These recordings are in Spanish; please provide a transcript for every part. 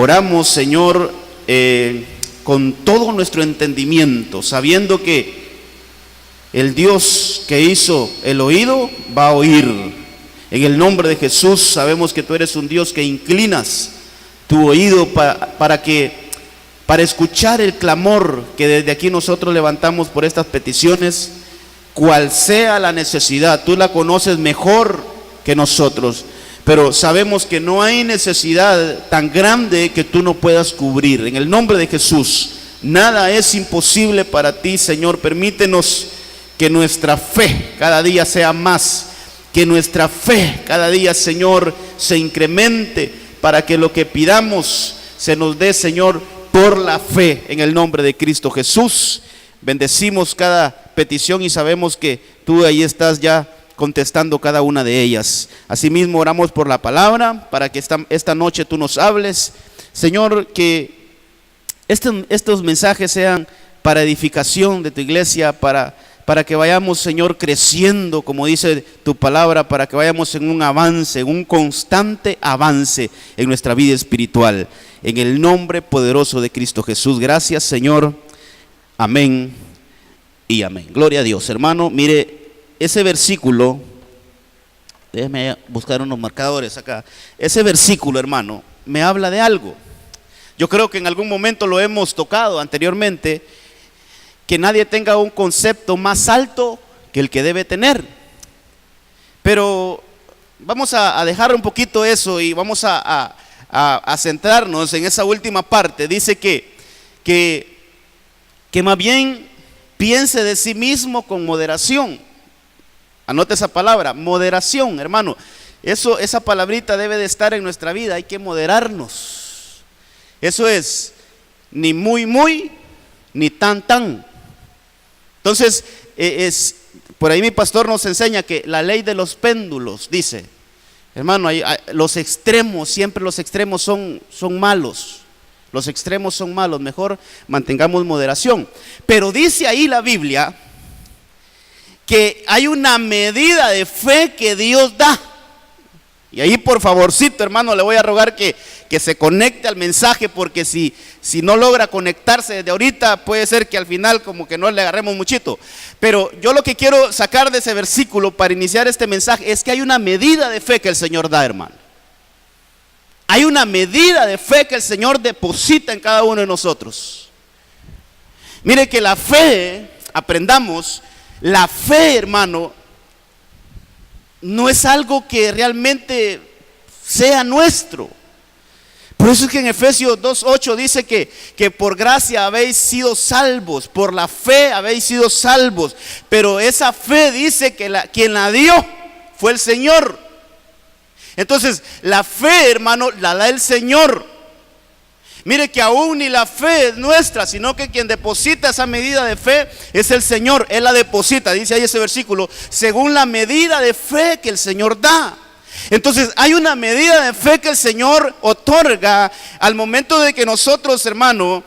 oramos, Señor, con todo nuestro entendimiento, sabiendo que el Dios que hizo el oído va a oír. En el nombre de Jesús sabemos que tú eres un Dios que inclinas tu oído para escuchar el clamor que desde aquí nosotros levantamos por estas peticiones, cual sea la necesidad. Tú la conoces mejor que nosotros, pero sabemos que no hay necesidad tan grande que tú no puedas cubrir. En el nombre de Jesús, nada es imposible para ti, Señor. Permítenos que nuestra fe cada día sea más, que nuestra fe cada día, Señor, se incremente, para que lo que pidamos se nos dé, Señor, por la fe, en el nombre de Cristo Jesús. Bendecimos cada petición y sabemos que tú ahí estás ya contestando cada una de ellas. Asimismo oramos por la palabra, para que esta noche tú nos hables, Señor, que estos mensajes sean para edificación de tu iglesia, para que vayamos, Señor, creciendo, como dice tu palabra, para que vayamos en un avance, en un constante avance en nuestra vida espiritual. En el nombre poderoso de Cristo Jesús. Gracias, Señor. Amén y amén. Gloria a Dios. Hermano, mire, ese versículo, déjeme buscar unos marcadores acá. Ese versículo, hermano, me habla de algo. Yo creo que en algún momento lo hemos tocado anteriormente, que nadie tenga un concepto más alto que el que debe tener. Pero vamos a dejar un poquito eso y vamos a centrarnos en esa última parte. Dice que más bien piense de sí mismo con moderación. Anote esa palabra, moderación, hermano. Esa palabrita debe de estar en nuestra vida. Hay que moderarnos. Eso es, ni muy, muy, ni tan, tan. Entonces, por ahí mi pastor nos enseña que la ley de los péndulos dice, hermano, los extremos, siempre los extremos son malos. Los extremos son malos, mejor mantengamos moderación. Pero dice ahí la Biblia que hay una medida de fe que Dios da. Y ahí, por favorcito, hermano, le voy a rogar que se conecte al mensaje, porque si no logra conectarse desde ahorita, puede ser que al final como que no le agarremos muchito. Pero yo lo que quiero sacar de ese versículo para iniciar este mensaje es que hay una medida de fe que el Señor da, hermano. Hay una medida de fe que el Señor deposita en cada uno de nosotros. Mire que la fe, aprendamos, la fe, hermano, no es algo que realmente sea nuestro. Por eso es que en Efesios 2:8 dice que por gracia habéis sido salvos, por la fe habéis sido salvos. Pero esa fe dice que quien la dio fue el Señor. Entonces la fe, hermano, la da el Señor. Mire que aún ni la fe es nuestra, sino que quien deposita esa medida de fe es el Señor. Él la deposita, dice ahí ese versículo, según la medida de fe que el Señor da. Entonces hay una medida de fe que el Señor otorga al momento de que nosotros, hermano,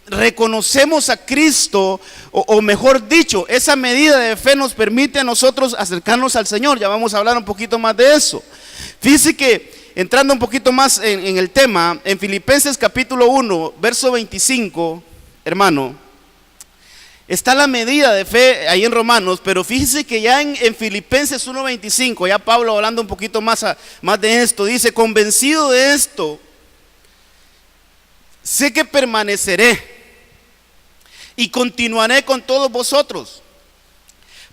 reconocemos a Cristo, o mejor dicho, esa medida de fe nos permite a nosotros acercarnos al Señor. Ya vamos a hablar un poquito más de eso. Fíjese que entrando un poquito más en el tema, en Filipenses capítulo 1, verso 25, hermano, está la medida de fe ahí en Romanos, pero fíjese que ya en Filipenses 1:25, ya Pablo hablando un poquito más de esto, dice, convencido de esto, sé que permaneceré y continuaré con todos vosotros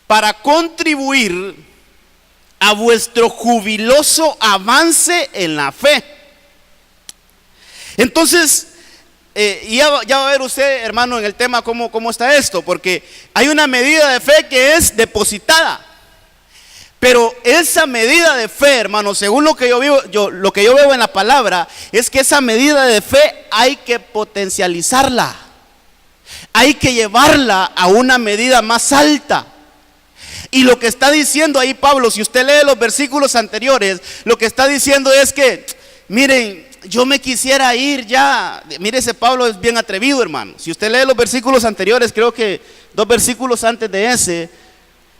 para contribuir a vuestro jubiloso avance en la fe. Entonces, ya va a ver usted, hermano, en el tema cómo está esto, porque hay una medida de fe que es depositada. Pero esa medida de fe, hermano, según lo que yo veo en la palabra, es que esa medida de fe hay que potencializarla. Hay que llevarla a una medida más alta. Y lo que está diciendo ahí Pablo, si usted lee los versículos anteriores, lo que está diciendo es que, miren, yo me quisiera ir ya. Mire, ese Pablo es bien atrevido, hermano. Si usted lee los versículos anteriores, creo que 2 versículos antes de ese,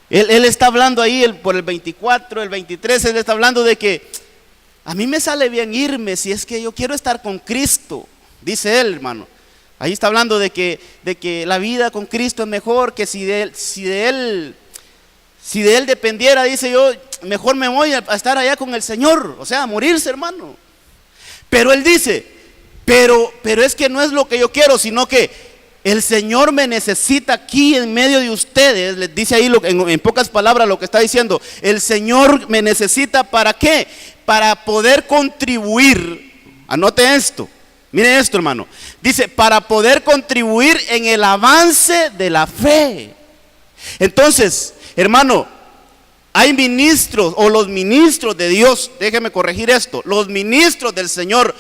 él está hablando ahí por el 24, el 23, él está hablando de que a mí me sale bien irme si es que yo quiero estar con Cristo, dice él, hermano. Ahí está hablando de que la vida con Cristo es mejor, que si de él dependiera, dice yo, mejor me voy a estar allá con el Señor, o sea, a morirse, hermano. Pero él dice, pero es que no es lo que yo quiero, sino que el Señor me necesita aquí en medio de ustedes. Les dice ahí en pocas palabras lo que está diciendo. El Señor me necesita ¿para qué? Para poder contribuir. Anote esto. Mire esto, hermano. Dice, para poder contribuir en el avance de la fe. Entonces, hermano, hay ministros o los ministros de Dios, déjeme corregir esto, los ministros del Señor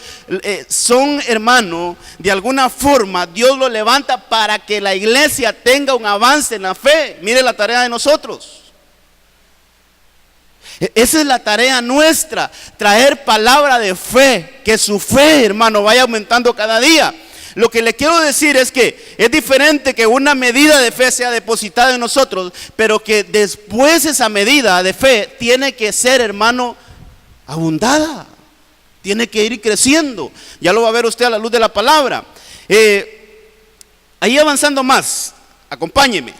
son, hermano, de alguna forma Dios los levanta para que la iglesia tenga un avance en la fe. Mire la tarea de nosotros. Esa es la tarea nuestra, traer palabra de fe, que su fe, hermano, vaya aumentando cada día. Lo que le quiero decir es que es diferente que una medida de fe sea depositada en nosotros, pero que después esa medida de fe tiene que ser, hermano, abundada, tiene que ir creciendo. Ya lo va a ver usted a la luz de la palabra. Ahí avanzando más, acompáñeme.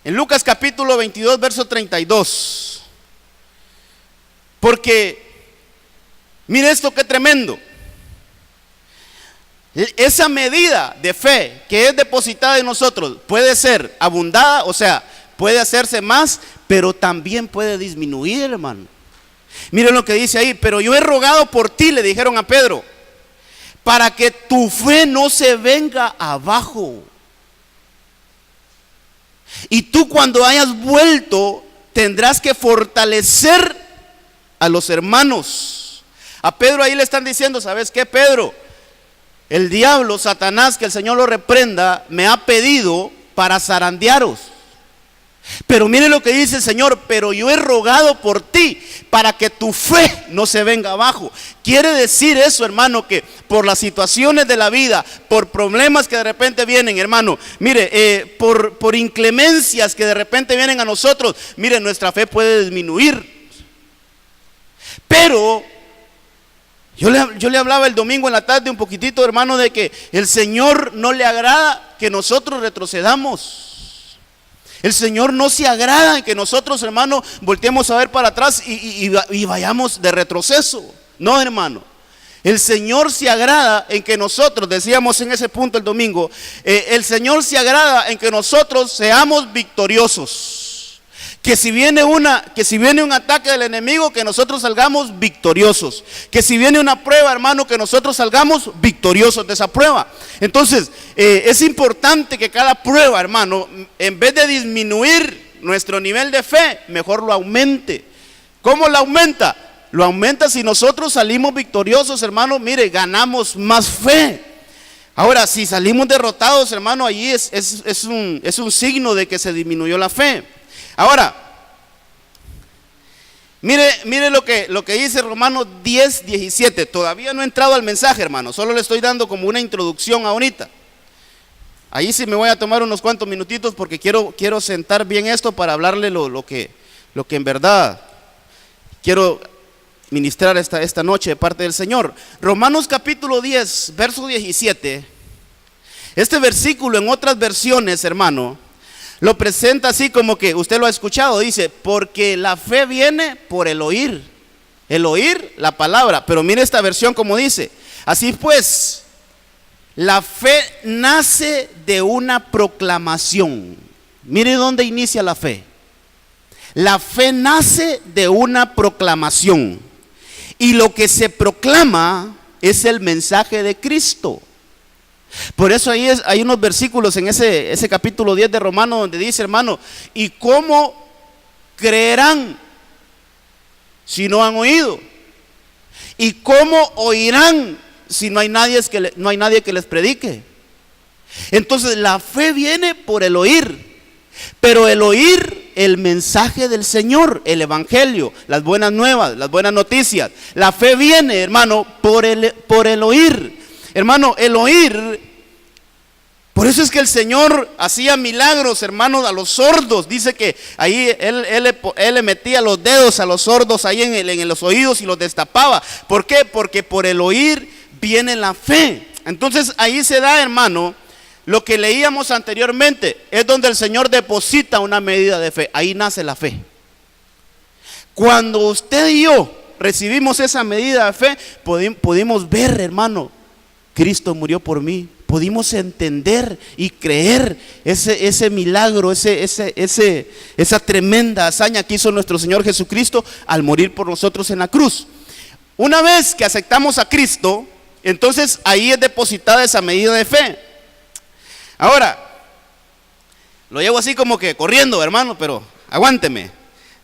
En Lucas capítulo 22, verso 32. Porque, mire esto qué tremendo. Esa medida de fe que es depositada en nosotros puede ser abundada, o sea, puede hacerse más, pero también puede disminuir, hermano. Miren lo que dice ahí, pero yo he rogado por ti, le dijeron a Pedro, para que tu fe no se venga abajo. Y tú cuando hayas vuelto tendrás que fortalecer a los hermanos. A Pedro ahí le están diciendo, ¿sabes qué, Pedro? El diablo, Satanás, que el Señor lo reprenda, me ha pedido para zarandearos. Pero mire lo que dice el Señor, pero yo he rogado por ti para que tu fe no se venga abajo. Quiere decir eso, hermano, que por las situaciones de la vida, por problemas que de repente vienen, hermano, mire, por inclemencias que de repente vienen a nosotros, mire, nuestra fe puede disminuir. Pero yo le hablaba el domingo en la tarde un poquitito, hermano, de que el Señor no le agrada que nosotros retrocedamos. El Señor no se agrada en que nosotros, hermano, volteemos a ver para atrás y vayamos de retroceso. No, hermano. El Señor se agrada en que nosotros, decíamos en ese punto el domingo, el Señor se agrada en que nosotros seamos victoriosos. Que si viene un ataque del enemigo, que nosotros salgamos victoriosos. Que si viene una prueba, hermano, que nosotros salgamos victoriosos de esa prueba. Entonces, es importante que cada prueba, hermano, en vez de disminuir nuestro nivel de fe, mejor lo aumente. ¿Cómo lo aumenta? Lo aumenta si nosotros salimos victoriosos, hermano, mire, ganamos más fe. Ahora, si salimos derrotados, hermano, allí es un signo de que se disminuyó la fe. Ahora, mire lo que dice Romanos 10, 17. Todavía no he entrado al mensaje, hermano. Solo le estoy dando como una introducción ahorita. Ahí sí me voy a tomar unos cuantos minutitos porque quiero sentar bien esto para hablarle lo que en verdad quiero ministrar esta noche de parte del Señor. Romanos capítulo 10, verso 17. Este versículo en otras versiones, hermano, lo presenta así como que usted lo ha escuchado, dice, porque la fe viene por el oír la palabra. Pero mire esta versión como dice, así pues, la fe nace de una proclamación. Mire dónde inicia la fe. La fe nace de una proclamación. Y lo que se proclama es el mensaje de Cristo. Por eso hay unos versículos en ese capítulo 10 de Romanos donde dice, hermano, ¿y cómo creerán si no han oído? ¿Y cómo oirán si no hay nadie que les predique? Entonces la fe viene por el oír, pero el oír el mensaje del Señor, el evangelio, las buenas nuevas, las buenas noticias. La fe viene, hermano, por el oír. Hermano, el oír, por Por eso es que el Señor hacía milagros, hermanos, a los sordos. Dice que ahí él le metía los dedos a los sordos ahí en los oídos y los destapaba. ¿Por qué? Porque por el oír viene la fe. Entonces ahí se da, hermano, lo que leíamos anteriormente. Es donde el Señor deposita una medida de fe. Ahí nace la fe. Cuando usted y yo recibimos esa medida de fe, pudimos ver, hermano, Cristo murió por mí. Pudimos entender y creer ese milagro, esa tremenda hazaña que hizo nuestro Señor Jesucristo al morir por nosotros en la cruz. Una vez que aceptamos a Cristo, entonces ahí es depositada esa medida de fe. Ahora, lo llevo así como que corriendo, hermano, pero aguánteme,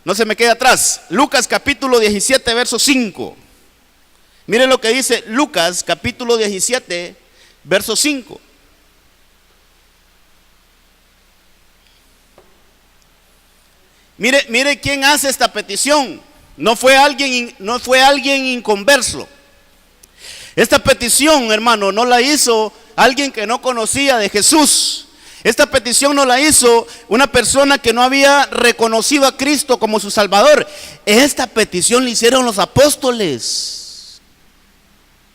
no se me quede atrás. Lucas capítulo 17, verso 5. Miren lo que dice Lucas capítulo 17, verso 5. Mire quién hace esta petición. No fue alguien inconverso. Esta petición, hermano, no la hizo alguien que no conocía de Jesús. Esta petición no la hizo una persona que no había reconocido a Cristo como su Salvador. Esta petición la hicieron los apóstoles.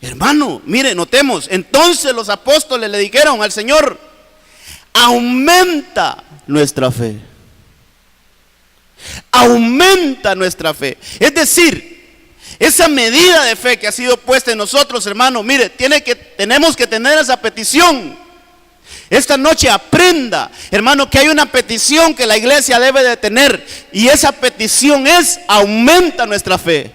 Hermano, mire, notemos. Entonces los apóstoles le dijeron al Señor: aumenta nuestra fe. Aumenta nuestra fe. Es decir, esa medida de fe que ha sido puesta en nosotros, hermano, mire, tenemos que tener esa petición. Esta noche aprenda, hermano, que hay una petición que la iglesia debe de tener, y esa petición es: aumenta nuestra fe.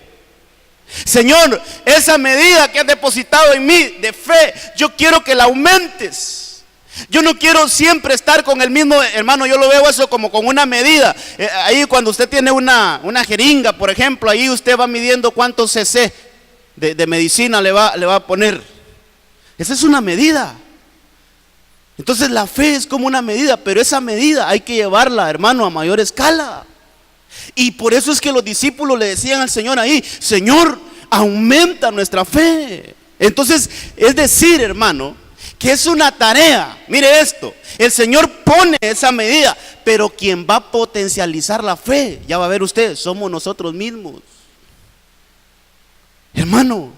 Señor, esa medida que has depositado en mí de fe, yo quiero que la aumentes. Yo no quiero siempre estar con el mismo, hermano. Yo lo veo eso como con una medida. Ahí cuando usted tiene una jeringa, por ejemplo, ahí usted va midiendo cuántos cc de medicina le va a poner. Esa es una medida. Entonces la fe es como una medida, pero esa medida hay que llevarla, hermano, a mayor escala. Y por eso es que los discípulos le decían al Señor ahí: Señor, aumenta nuestra fe. Entonces, es decir, hermano, que es una tarea. Mire esto, el Señor pone esa medida, pero quien va a potencializar la fe, ya va a ver usted, somos nosotros mismos. Hermano,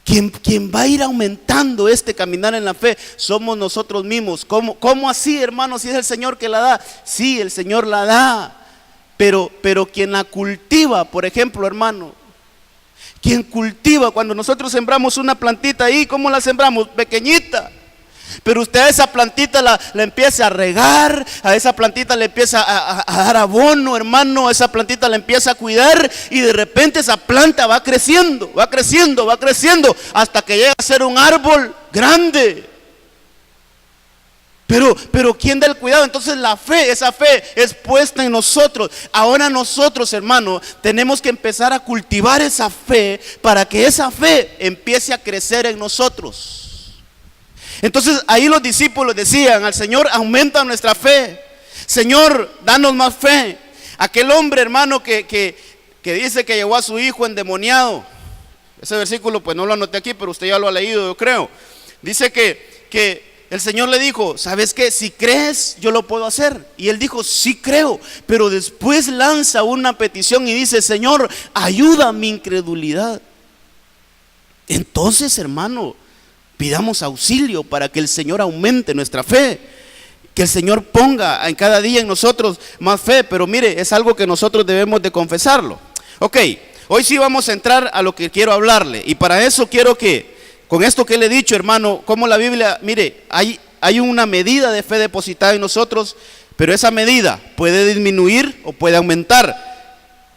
quien va a ir aumentando este caminar en la fe somos nosotros mismos. ¿Cómo así, hermano? Si es el Señor que la da. Sí, el Señor la da, pero quien la cultiva, por ejemplo, hermano, quien cultiva, cuando nosotros sembramos una plantita ahí, ¿cómo la sembramos? Pequeñita. Pero usted a esa plantita la empieza a regar, a esa plantita le empieza a dar abono, hermano, a esa plantita la empieza a cuidar, y de repente esa planta va creciendo, va creciendo, va creciendo, hasta que llega a ser un árbol grande. Pero ¿quién da el cuidado? Entonces la fe, esa fe es puesta en nosotros. Ahora nosotros, hermano, tenemos que empezar a cultivar esa fe para que esa fe empiece a crecer en nosotros. Entonces ahí los discípulos decían al Señor: aumenta nuestra fe. Señor, danos más fe. Aquel hombre, hermano, que dice que llevó a su hijo endemoniado. Ese versículo pues no lo anoté aquí, pero usted ya lo ha leído, yo creo. Dice que el Señor le dijo: ¿sabes qué? Si crees, yo lo puedo hacer. Y él dijo: sí creo. Pero después lanza una petición y dice: Señor, ayuda a mi incredulidad. Entonces, hermano, pidamos auxilio para que el Señor aumente nuestra fe, que el Señor ponga en cada día en nosotros más fe. Pero mire, es algo que nosotros debemos de confesarlo. Ok, hoy sí vamos a entrar a lo que quiero hablarle, y para eso quiero que, con esto que le he dicho, hermano, como la Biblia, mire, hay una medida de fe depositada en nosotros, pero esa medida puede disminuir o puede aumentar.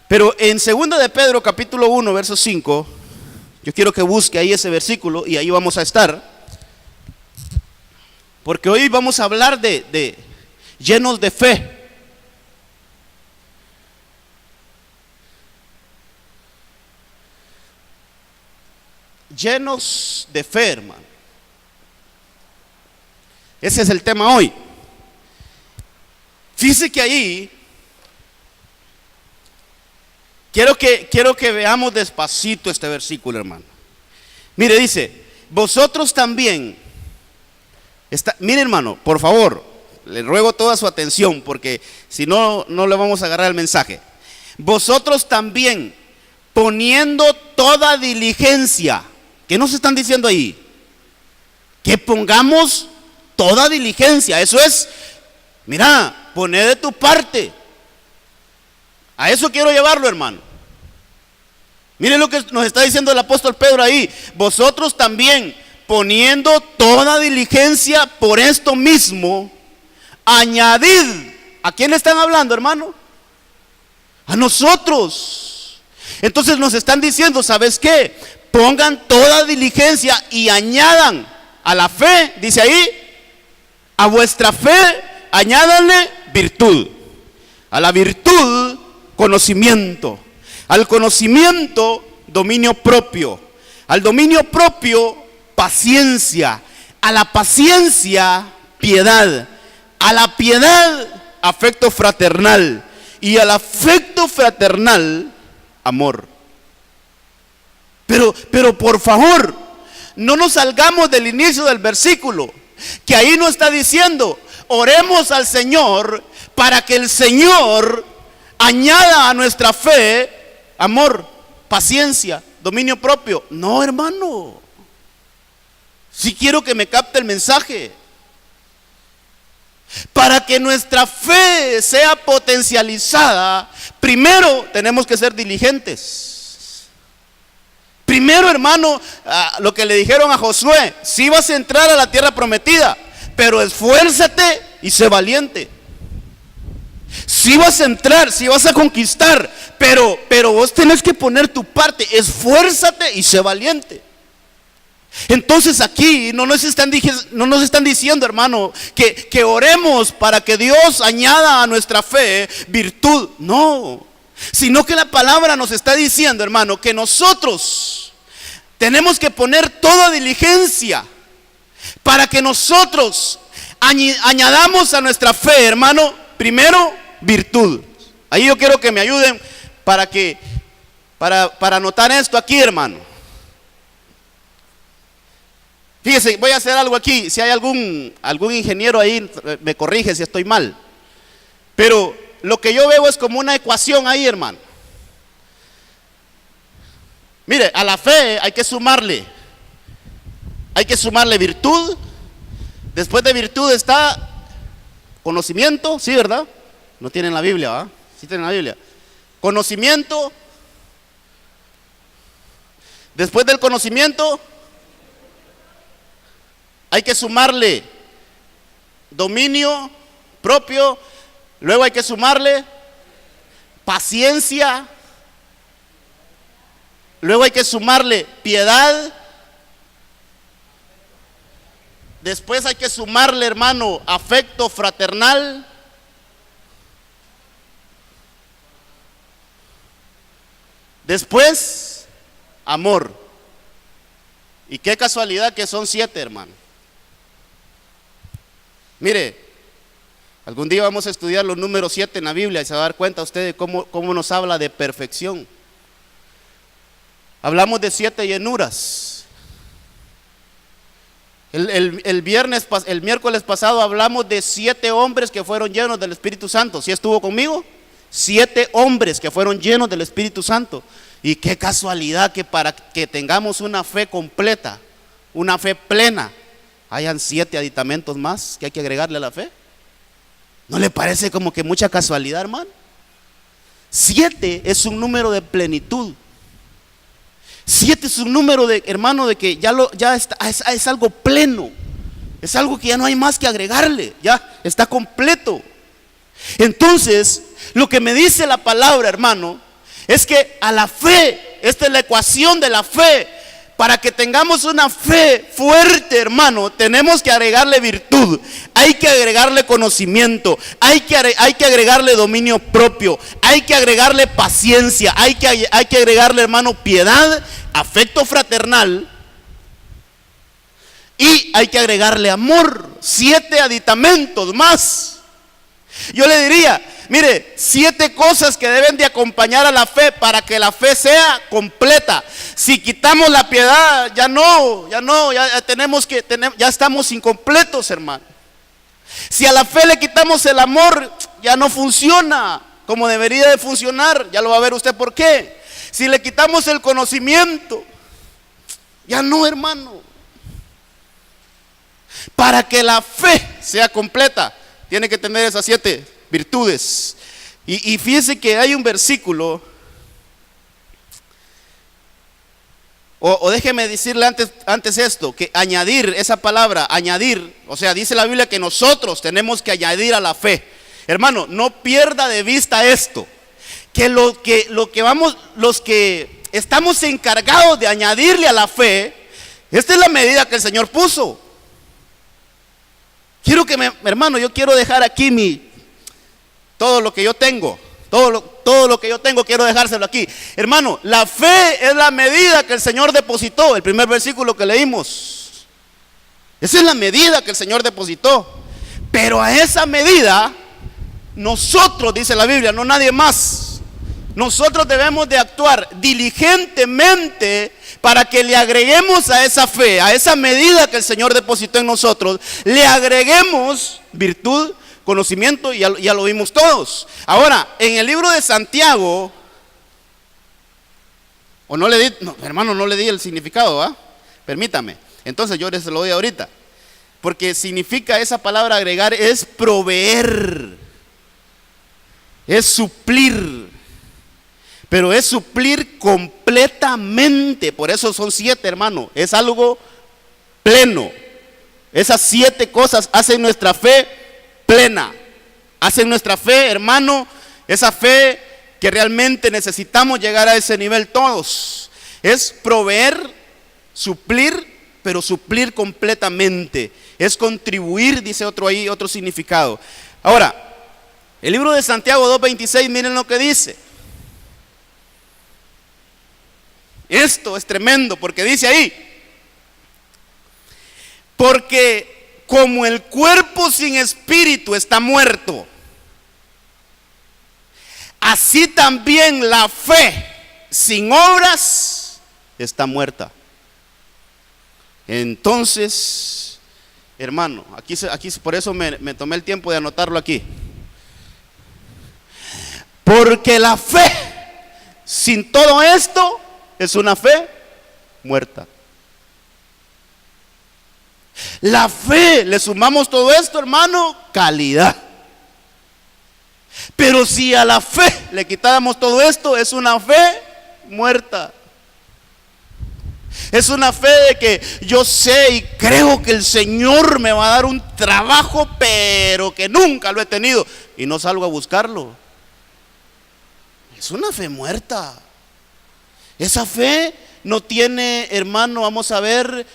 Pero en 2 de Pedro capítulo 1, verso 5, yo quiero que busque ahí ese versículo, y ahí vamos a estar, porque hoy vamos a hablar de llenos de fe. Llenos de fe, hermano. Ese es el tema hoy. Fíjese que ahí quiero que veamos despacito este versículo, hermano. Mire, dice: vosotros también, Mire, hermano, por favor, le ruego toda su atención, porque si no, no le vamos a agarrar el mensaje. Vosotros también, poniendo toda diligencia. ¿Qué nos están diciendo ahí? Que pongamos toda diligencia. Eso es, mira, poner de tu parte. A eso quiero llevarlo, hermano. Miren lo que nos está diciendo el apóstol Pedro ahí. Vosotros también, poniendo toda diligencia por esto mismo, añadid. ¿A quién le están hablando, hermano? A nosotros. Entonces nos están diciendo, ¿sabes qué? Pongan toda diligencia y añadan a la fe, dice ahí, a vuestra fe, añádanle virtud. A la virtud, conocimiento. Al conocimiento, dominio propio. Al dominio propio, paciencia. A la paciencia, piedad. A la piedad, afecto fraternal. Y al afecto fraternal, amor. Pero por favor, no nos salgamos del inicio del versículo, que ahí nos está diciendo, oremos al Señor para que el Señor añada a nuestra fe amor, paciencia, dominio propio. No, hermano. Si quiero que me capte el mensaje. Para que nuestra fe sea potencializada, primero tenemos que ser diligentes. Primero, hermano, lo que le dijeron a Josué: sí vas a entrar a la tierra prometida, pero esfuérzate y sé valiente. Sí vas a entrar, sí vas a conquistar, pero vos tenés que poner tu parte. Esfuérzate y sé valiente. Entonces aquí no nos están diciendo, hermano, que oremos para que Dios añada a nuestra fe virtud. No, sino que la palabra nos está diciendo, hermano, que nosotros tenemos que poner toda diligencia para que nosotros añadamos a nuestra fe, hermano, primero virtud. Ahí yo quiero que me ayuden para anotar esto aquí, hermano. Fíjese, voy a hacer algo aquí. Si hay algún ingeniero ahí, me corrige si estoy mal. Pero lo que yo veo es como una ecuación ahí, hermano. Mire, a la fe hay que sumarle virtud. Después de virtud está conocimiento, sí, ¿verdad? No tienen la Biblia, ¿verdad? Sí tienen la Biblia. Conocimiento. Después del conocimiento hay que sumarle dominio propio. Luego hay que sumarle paciencia. Luego hay que sumarle piedad. Después hay que sumarle, hermano, afecto fraternal. Después, amor. Y qué casualidad que son 7, hermano. Mire, algún día vamos a estudiar los números 7 en la Biblia y se va a dar cuenta usted de cómo nos habla de perfección. Hablamos de 7 llenuras. El miércoles pasado hablamos de 7 hombres que fueron llenos del Espíritu Santo. ¿Sí estuvo conmigo? 7 hombres que fueron llenos del Espíritu Santo. Y qué casualidad que para que tengamos una fe completa, una fe plena, hayan 7 aditamentos más que hay que agregarle a la fe. ¿No le parece como que mucha casualidad, hermano? 7 es un número de plenitud. 7 es un número de, hermano, de que es algo pleno. Es algo que ya no hay más que agregarle. Ya está completo. Entonces, lo que me dice la palabra, hermano, es que a la fe, esta es la ecuación de la fe. Para que tengamos una fe fuerte, hermano, tenemos que agregarle virtud, hay que agregarle conocimiento, hay que agregarle dominio propio, hay que agregarle paciencia, hay que agregarle, hermano, piedad, afecto fraternal, y hay que agregarle amor. 7 aditamentos más. Yo le diría, mire, 7 cosas que deben de acompañar a la fe para que la fe sea completa. Si quitamos la piedad, ya estamos incompletos, hermano. Si a la fe le quitamos el amor, ya no funciona como debería de funcionar. Ya lo va a ver usted por qué. Si le quitamos el conocimiento, ya no, hermano. Para que la fe sea completa, tiene que tener esas 7 virtudes. Y fíjese que hay un versículo, o déjeme decirle antes esto, que añadir, esa palabra, añadir, o sea, dice la Biblia que nosotros tenemos que añadir a la fe. Hermano, no pierda de vista esto, que los que estamos encargados de añadirle a la fe, esta es la medida que el Señor puso. Hermano, yo quiero dejar aquí todo lo que yo tengo, todo lo que yo tengo quiero dejárselo aquí. Hermano, la fe es la medida que el Señor depositó, el primer versículo que leímos. Esa es la medida que el Señor depositó. Pero a esa medida, nosotros, dice la Biblia, no nadie más, nosotros debemos de actuar diligentemente para que le agreguemos a esa fe, a esa medida que el Señor depositó en nosotros, le agreguemos virtud, conocimiento, y ya lo vimos todos. Ahora, en el libro de Santiago, hermano, no le di el significado, ¿ah? Permítame. Entonces yo se lo doy ahorita. Porque significa esa palabra agregar, es proveer, es suplir. Pero es suplir completamente. Por eso son 7, hermano. Es algo pleno. Esas 7 cosas hacen nuestra fe plena. Hacen nuestra fe, hermano, esa fe que realmente necesitamos llegar a ese nivel todos. Es proveer, suplir, pero suplir completamente. Es contribuir, dice otro significado. Ahora, el libro de Santiago 2:26, miren lo que dice. Esto es tremendo porque dice ahí: porque como el cuerpo sin espíritu está muerto, así también la fe sin obras está muerta. Entonces, hermano, aquí por eso me tomé el tiempo de anotarlo aquí. Porque la fe sin todo esto es una fe muerta. La fe, le sumamos todo esto, hermano, calidad. Pero si a la fe le quitáramos todo esto, es una fe muerta. Es una fe de que yo sé y creo que el Señor me va a dar un trabajo, pero que nunca lo he tenido y no salgo a buscarlo. Es una fe muerta. Esa fe no tiene, hermano, vamos a ver,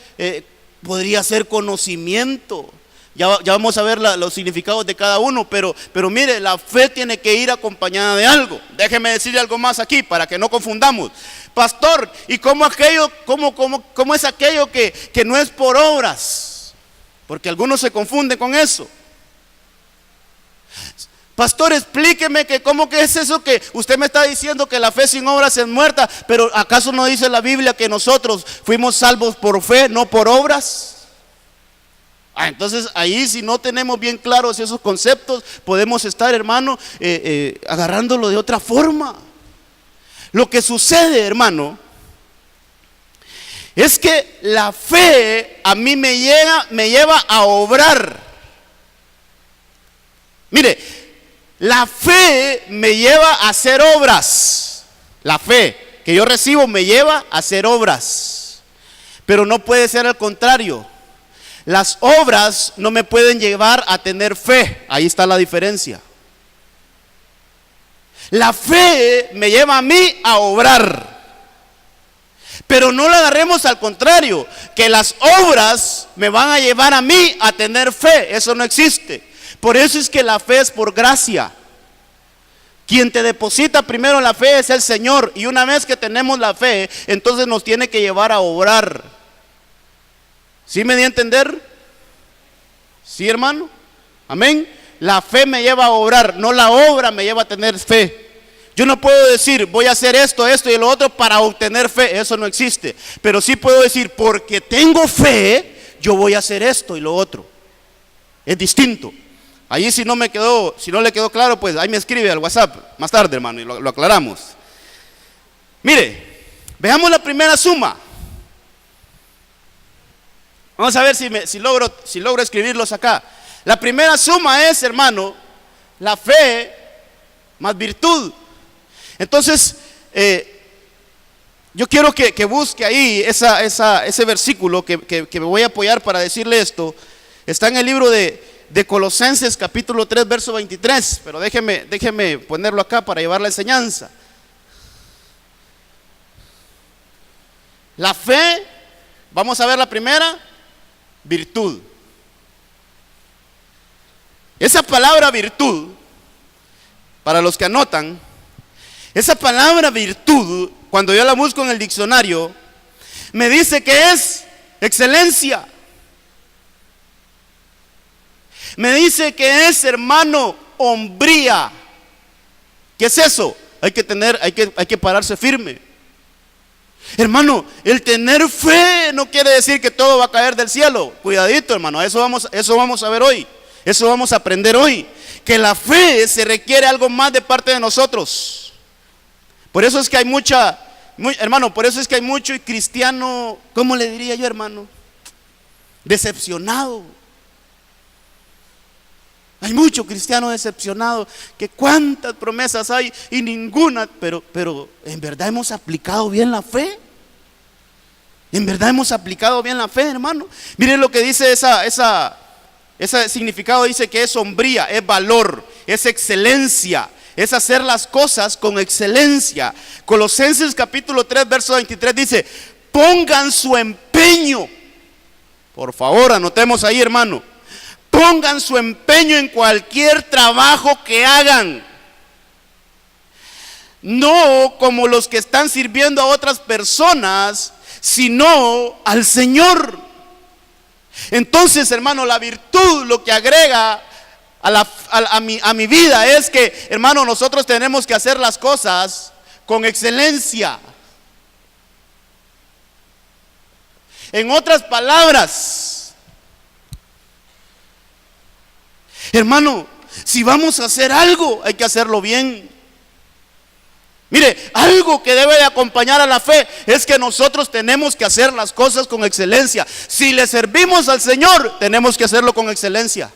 podría ser conocimiento. Ya vamos a ver los significados de cada uno, pero mire, la fe tiene que ir acompañada de algo. Déjeme decirle algo más aquí para que no confundamos. Pastor, ¿y cómo es aquello que no es por obras? Porque algunos se confunden con eso. Pastor, explíqueme que cómo que es eso que usted me está diciendo que la fe sin obras es muerta, pero ¿acaso no dice la Biblia que nosotros fuimos salvos por fe, no por obras? Entonces ahí, si no tenemos bien claros esos conceptos, podemos estar, hermano, agarrándolo de otra forma. Lo que sucede, hermano, es que la fe a mí me lleva a obrar. Mire, la fe me lleva a hacer obras. La fe que yo recibo me lleva a hacer obras. Pero no puede ser al contrario. Las obras no me pueden llevar a tener fe. Ahí está la diferencia. La fe me lleva a mí a obrar. Pero no la agarremos al contrario, que las obras me van a llevar a mí a tener fe. Eso no existe. Por eso es que la fe es por gracia. Quien te deposita primero la fe es el Señor. Y una vez que tenemos la fe, entonces nos tiene que llevar a obrar. ¿Sí me di a entender? ¿Sí, hermano? Amén. la fe me lleva a obrar, no la obra me lleva a tener fe. Yo no puedo decir voy a hacer esto y lo otro para obtener fe, eso no existe. Pero sí puedo decir porque tengo fe, yo voy a hacer esto y lo otro. Es distinto. Ahí si no le quedó claro, pues ahí me escribe al WhatsApp más tarde, hermano, y lo aclaramos. Mire, veamos la primera suma. Vamos a ver si logro escribirlos acá. La primera suma es, hermano, la fe más virtud. Entonces, yo quiero que busque ahí ese versículo que me voy a apoyar para decirle esto. Está en el libro de Colosenses capítulo 3 verso 23, pero déjeme ponerlo acá para llevar la enseñanza. La fe, vamos a ver la primera, virtud. Esa palabra virtud, para los que anotan, esa palabra virtud, cuando yo la busco en el diccionario, me dice que es excelencia. Me dice que es, hermano, hombría. ¿Qué es eso? Hay que pararse firme. Hermano, el tener fe no quiere decir que todo va a caer del cielo. Cuidadito, hermano, eso vamos a ver hoy. Eso vamos a aprender hoy. Que la fe se requiere algo más de parte de nosotros. Por eso es que hay hermano, por eso es que hay mucho cristiano, ¿cómo le diría yo, hermano? Decepcionado. Hay mucho cristiano decepcionado, que cuántas promesas hay y ninguna, pero en verdad hemos aplicado bien la fe. En verdad hemos aplicado bien la fe, hermano. Miren lo que dice ese significado, dice que es hombría, es valor, es excelencia, es hacer las cosas con excelencia. Colosenses capítulo 3 verso 23 dice, pongan su empeño. Por favor, anotemos ahí, hermano. Pongan su empeño en cualquier trabajo que hagan. No como los que están sirviendo a otras personas, sino al Señor. Entonces, hermano, la virtud lo que agrega a mi vida es que, hermano, nosotros tenemos que hacer las cosas con excelencia. En otras palabras, hermano, si vamos a hacer algo, hay que hacerlo bien. Mire, algo que debe de acompañar a la fe es que nosotros tenemos que hacer las cosas con excelencia. Si le servimos al Señor, tenemos que hacerlo con excelencia.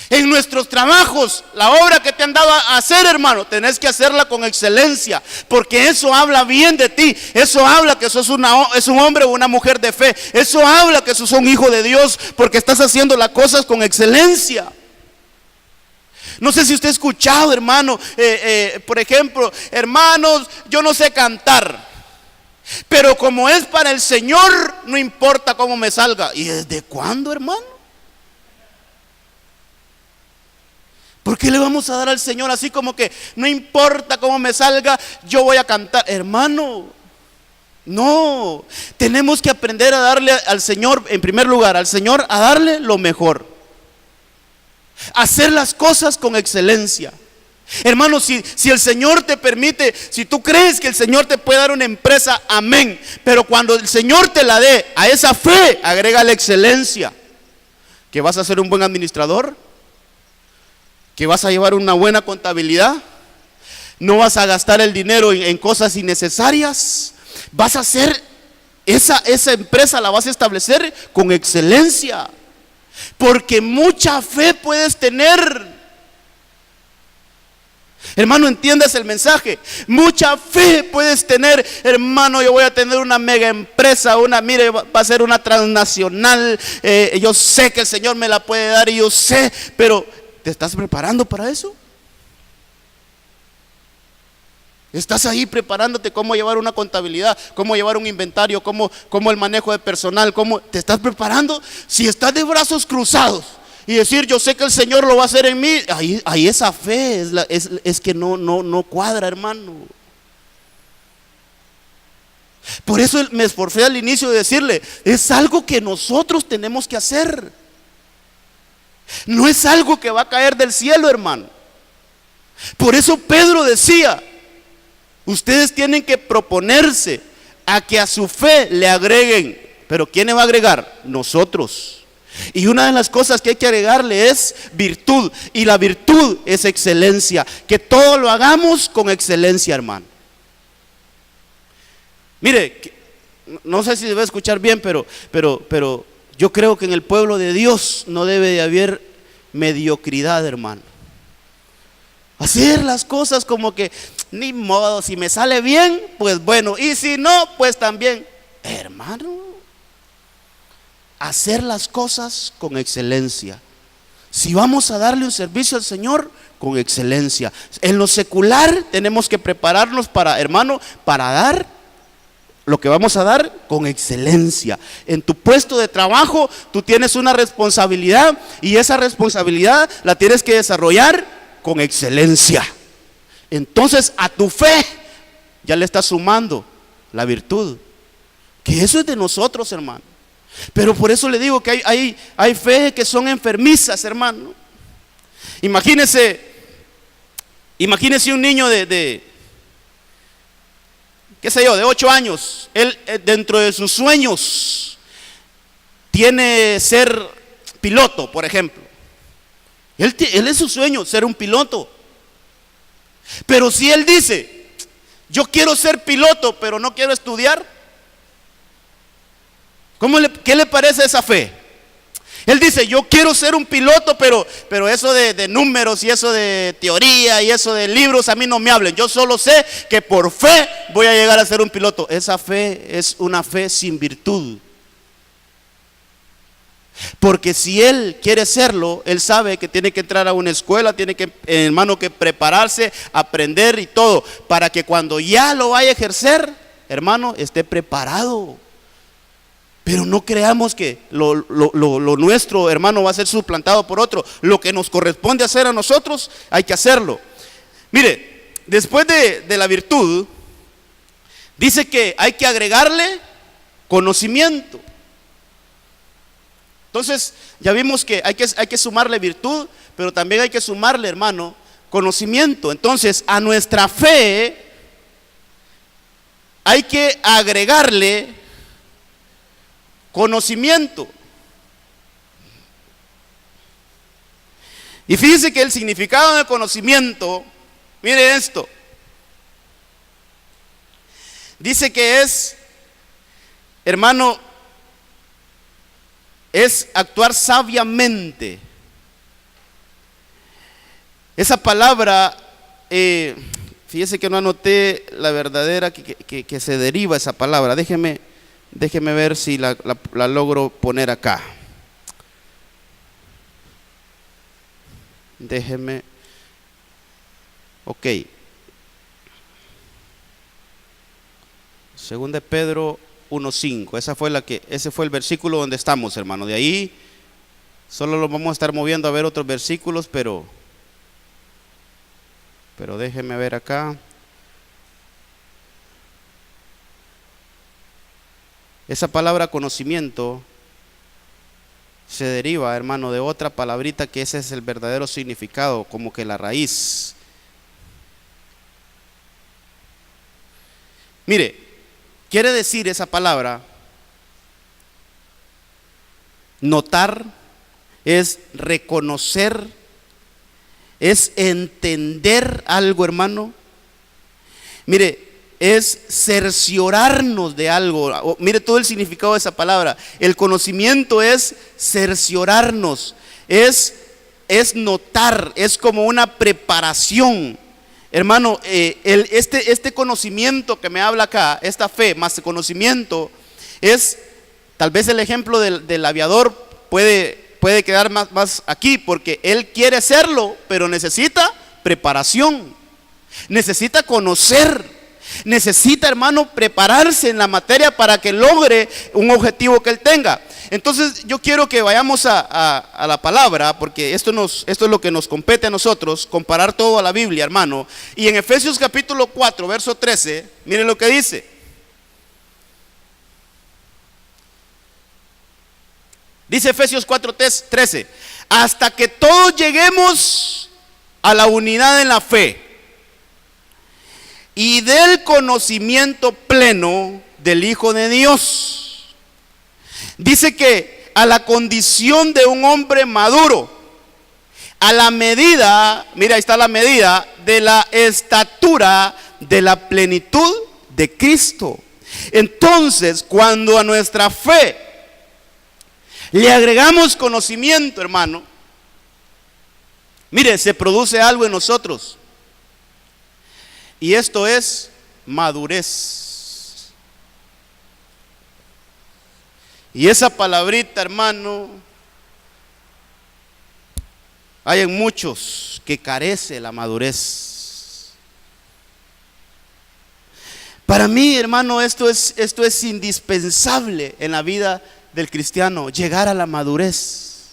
En nuestros trabajos, la obra que te han dado a hacer, hermano, tenés que hacerla con excelencia, porque eso habla bien de ti. Eso habla que sos un hombre o una mujer de fe. Eso habla que sos un hijo de Dios, porque estás haciendo las cosas con excelencia. No sé si usted ha escuchado, hermano, por ejemplo, hermanos, yo no sé cantar, pero como es para el Señor, no importa cómo me salga. ¿Y desde cuándo, hermano? ¿Por qué le vamos a dar al Señor así como que no importa cómo me salga, yo voy a cantar? Hermano, no, tenemos que aprender a darle al Señor, en primer lugar, al Señor a darle lo mejor. Hacer las cosas con excelencia. Hermano, si el Señor te permite, si tú crees que el Señor te puede dar una empresa, amén. Pero cuando el Señor te la dé, a esa fe agrega la excelencia. Que vas a ser un buen administrador, que vas a llevar una buena contabilidad, no vas a gastar el dinero en cosas innecesarias. Vas a hacer esa empresa, la vas a establecer con excelencia, porque mucha fe puedes tener. Hermano, entiendas el mensaje. Mucha fe puedes tener, hermano. Yo voy a tener una mega empresa, mire, va a ser una transnacional. Yo sé que el Señor me la puede dar y yo sé, pero ¿te estás preparando para eso? ¿Estás ahí preparándote cómo llevar una contabilidad, cómo llevar un inventario, cómo el manejo de personal? ¿Cómo te estás preparando? Si estás de brazos cruzados y decir yo sé que el Señor lo va a hacer en mí, ahí esa fe es que no cuadra, hermano. Por eso me esforcé al inicio de decirle, es algo que nosotros tenemos que hacer. No es algo que va a caer del cielo, hermano. Por eso Pedro decía, ustedes tienen que proponerse a que a su fe le agreguen. ¿Pero quién le va a agregar? Nosotros. Y una de las cosas que hay que agregarle es virtud. Y la virtud es excelencia. Que todo lo hagamos con excelencia, hermano. Mire, no sé si se va a escuchar bien, pero yo creo que en el pueblo de Dios no debe de haber mediocridad, hermano. Hacer las cosas como que, ni modo, si me sale bien, pues bueno, y si no, pues también. Hermano, hacer las cosas con excelencia. Si vamos a darle un servicio al Señor, con excelencia. En lo secular tenemos que prepararnos para, hermano, para dar lo que vamos a dar con excelencia. En tu puesto de trabajo tú tienes una responsabilidad y esa responsabilidad la tienes que desarrollar con excelencia. Entonces a tu fe ya le estás sumando la virtud, que eso es de nosotros, hermano. Pero por eso le digo que hay fe que son enfermizas, hermano. Imagínese un niño de qué sé yo, de 8 años, él dentro de sus sueños tiene ser piloto, por ejemplo. Él es su sueño, ser un piloto. Pero si él dice, yo quiero ser piloto, pero no quiero estudiar, ¿qué le parece esa fe? Él dice, yo quiero ser un piloto, pero eso de números y eso de teoría y eso de libros a mí no me hablen. Yo solo sé que por fe voy a llegar a ser un piloto. Esa fe es una fe sin virtud. Porque si él quiere serlo, él sabe que tiene que entrar a una escuela, tiene que, hermano, que prepararse, aprender y todo, para que cuando ya lo vaya a ejercer, hermano, esté preparado. Pero no creamos que lo nuestro, hermano, va a ser suplantado por otro. Lo que nos corresponde hacer a nosotros, hay que hacerlo. Mire, después de la virtud, dice que hay que agregarle conocimiento. Entonces, ya vimos que hay que sumarle virtud, pero también hay que sumarle, hermano, conocimiento. Entonces, a nuestra fe hay que agregarle conocimiento. Y fíjense que el significado del conocimiento, mire esto, dice que es, hermano, es actuar sabiamente. Esa palabra, fíjese que no anoté la verdadera que se deriva esa palabra. Déjeme ver si la logro poner acá. Déjeme. Ok. Según de Pedro 1:5. Ese fue el versículo donde estamos, hermano. De ahí solo lo vamos a estar moviendo a ver otros versículos, pero déjeme ver acá. Esa palabra conocimiento se deriva, hermano, de otra palabrita que ese es el verdadero significado, como que la raíz. Mire, quiere decir esa palabra, notar, es reconocer, es entender algo, hermano. Mire, es cerciorarnos de algo. Mire todo el significado de esa palabra. El conocimiento es cerciorarnos, es notar, es como una preparación. Hermano, este conocimiento que me habla acá, esta fe más conocimiento, es tal vez el ejemplo del aviador puede quedar más aquí, porque él quiere hacerlo, pero necesita preparación, necesita conocer. Necesita, hermano, prepararse en la materia para que logre un objetivo que él tenga. Entonces yo quiero que vayamos a la palabra, porque esto es lo que nos compete a nosotros, comparar todo a la Biblia, hermano. Y en Efesios capítulo 4, verso 13, miren lo que dice. Dice Efesios 4:13, hasta que todos lleguemos a la unidad en la fe y del conocimiento pleno del Hijo de Dios. Dice que a la condición de un hombre maduro, a la medida, mira ahí está la medida, de la estatura de la plenitud de Cristo. Entonces, cuando a nuestra fe le agregamos conocimiento, hermano, mire, se produce algo en nosotros. Y esto es madurez. Y esa palabrita, hermano, hay en muchos que carece la madurez. Para mí, hermano, esto es indispensable en la vida del cristiano, llegar a la madurez.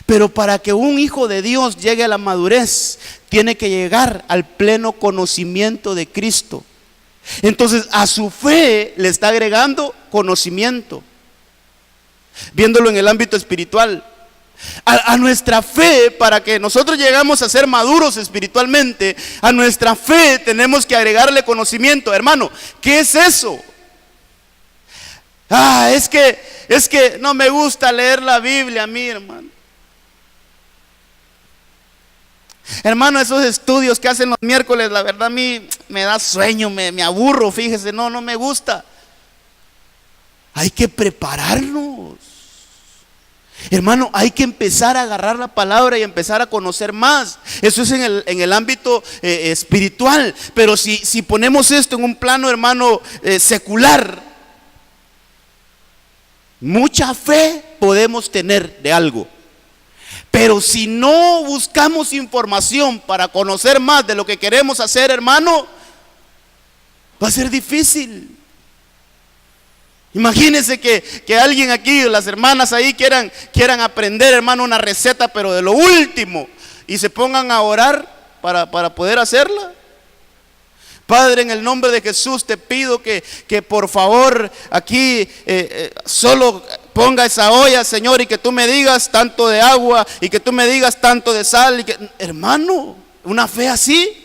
Pero para que un hijo de Dios llegue a la madurez, tiene que llegar al pleno conocimiento de Cristo. Entonces, a su fe le está agregando conocimiento. Viéndolo en el ámbito espiritual, a nuestra fe, para que nosotros llegamos a ser maduros espiritualmente, a nuestra fe tenemos que agregarle conocimiento. Hermano, ¿qué es eso? Es que no me gusta leer la Biblia a mí, hermano. Hermano, esos estudios que hacen los miércoles, la verdad a mí me da sueño, me aburro, fíjese, no me gusta. Hay que prepararnos. Hermano, hay que empezar a agarrar la palabra y empezar a conocer más. Eso es en el ámbito espiritual. Pero si ponemos esto en un plano, hermano, secular, mucha fe podemos tener de algo. Pero si no buscamos información para conocer más de lo que queremos hacer, hermano, va a ser difícil. Imagínense que alguien aquí, las hermanas ahí quieran aprender, hermano, una receta, pero de lo último, y se pongan a orar para poder hacerla. Padre, en el nombre de Jesús te pido que por favor aquí solo ponga esa olla, Señor, y que tú me digas tanto de agua y que tú me digas tanto de sal. Hermano, una fe así.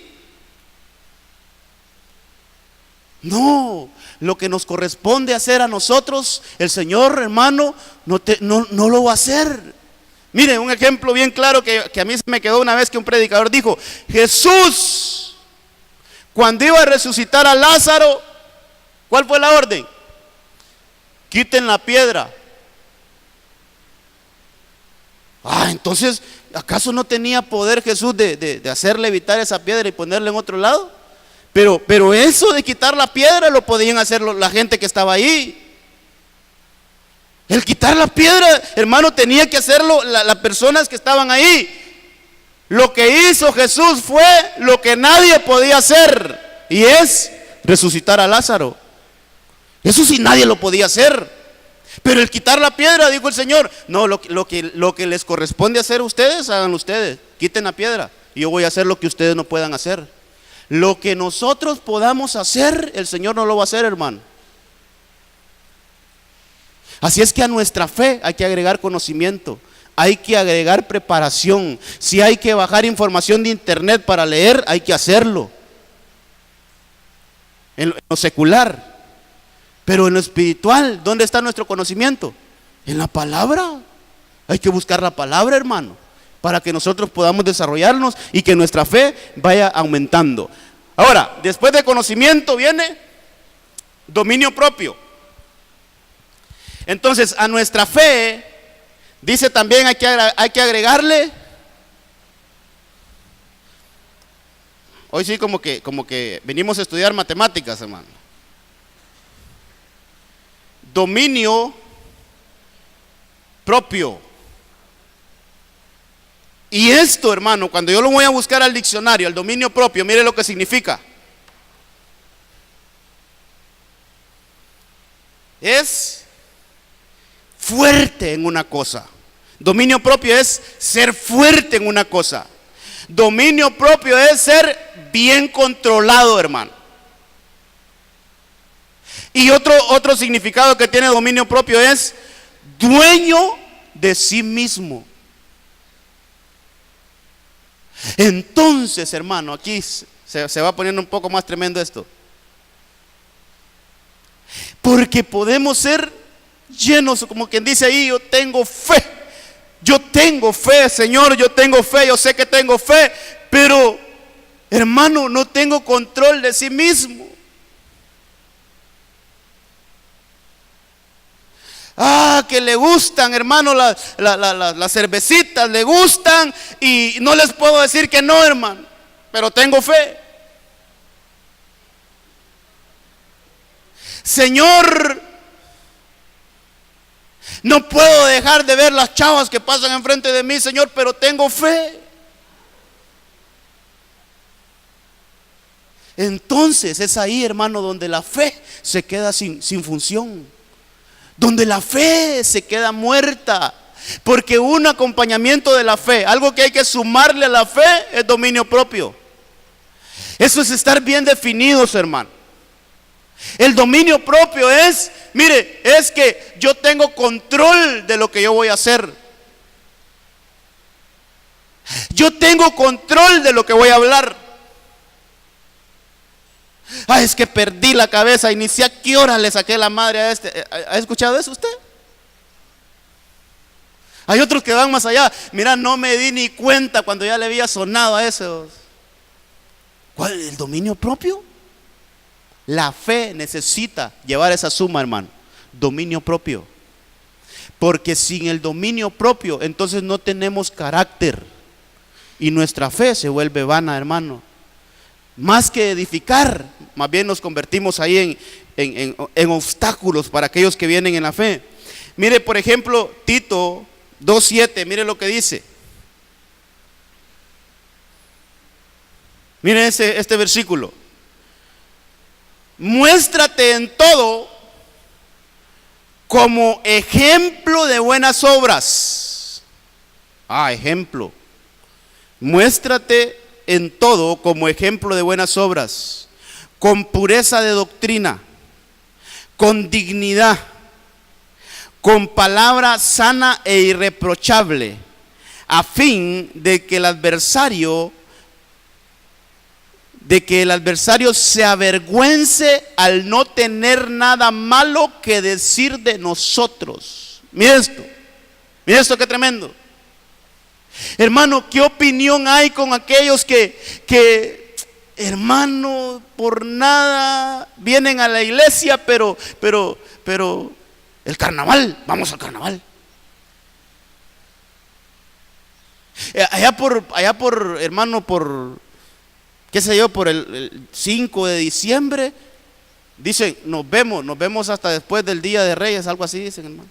No, lo que nos corresponde hacer a nosotros, el Señor, hermano, no lo va a hacer. Miren, un ejemplo bien claro que a mí se me quedó una vez, que un predicador dijo: Jesús, cuando iba a resucitar a Lázaro, ¿cuál fue la orden? Quiten la piedra. Entonces, ¿acaso no tenía poder Jesús de hacer levitar esa piedra y ponerla en otro lado? Pero eso de quitar la piedra lo podían hacer la gente que estaba ahí. El quitar la piedra, hermano, tenía que hacerlo las personas que estaban ahí. Lo que hizo Jesús fue lo que nadie podía hacer, y es resucitar a Lázaro. Eso sí nadie lo podía hacer. Pero el quitar la piedra, dijo el Señor, no, lo que les corresponde hacer a ustedes, háganlo ustedes. Quiten la piedra y yo voy a hacer lo que ustedes no puedan hacer. Lo que nosotros podamos hacer, el Señor no lo va a hacer, hermano. Así es que a nuestra fe hay que agregar conocimiento, hay que agregar preparación. Si hay que bajar información de internet para leer, hay que hacerlo. En lo secular. Pero en lo espiritual, ¿dónde está nuestro conocimiento? En la palabra. Hay que buscar la palabra, hermano, para que nosotros podamos desarrollarnos y que nuestra fe vaya aumentando. Ahora, después de conocimiento viene dominio propio. Entonces, a nuestra fe, dice también hay que agregarle, hoy sí como que venimos a estudiar matemáticas, hermano. Dominio propio. Y esto, hermano, cuando yo lo voy a buscar al diccionario, al dominio propio, mire lo que significa. Es fuerte en una cosa. Dominio propio es ser fuerte en una cosa. Dominio propio es ser bien controlado, hermano. Y otro significado que tiene dominio propio es dueño de sí mismo. Entonces, hermano, aquí se va poniendo un poco más tremendo esto. Porque podemos ser llenos, como quien dice ahí, yo tengo fe. Yo tengo fe, Señor, yo tengo fe, yo sé que tengo fe, pero, hermano, no tengo control de sí mismo. Que le gustan, hermano, las cervecitas, le gustan y no les puedo decir que no, hermano, pero tengo fe. Señor, no puedo dejar de ver las chavas que pasan enfrente de mí, Señor, pero tengo fe. Entonces es ahí, hermano, donde la fe se queda sin función, donde la fe se queda muerta. Porque un acompañamiento de la fe, algo que hay que sumarle a la fe, es dominio propio. Eso es estar bien definidos, hermano. El dominio propio es, mire, es que yo tengo control de lo que yo voy a hacer. Yo tengo control de lo que voy a hablar. Es que perdí la cabeza y ni sé a qué hora le saqué la madre a este. ¿Ha escuchado eso usted? Hay otros que van más allá. Mira, no me di ni cuenta cuando ya le había sonado a esos. ¿Cuál? ¿El dominio propio? La fe necesita llevar esa suma, hermano. Dominio propio. Porque sin el dominio propio, entonces no tenemos carácter. Y nuestra fe se vuelve vana, hermano. Más que edificar, más bien nos convertimos ahí en obstáculos para aquellos que vienen en la fe. Mire, por ejemplo, Tito 2:7, mire lo que dice. Mire este versículo. Muéstrate en todo como ejemplo de buenas obras. Ejemplo. Muéstrate en todo como ejemplo de buenas obras, con pureza de doctrina, con dignidad, con palabra sana e irreprochable, a fin de que el adversario se avergüence al no tener nada malo que decir de nosotros. Mire esto qué tremendo. Hermano, ¿qué opinión hay con aquellos que hermano, por nada vienen a la iglesia, pero el carnaval, vamos al carnaval? Allá por hermano, por qué sé yo, por el 5 de diciembre, dicen, nos vemos hasta después del Día de Reyes, algo así dicen, hermano.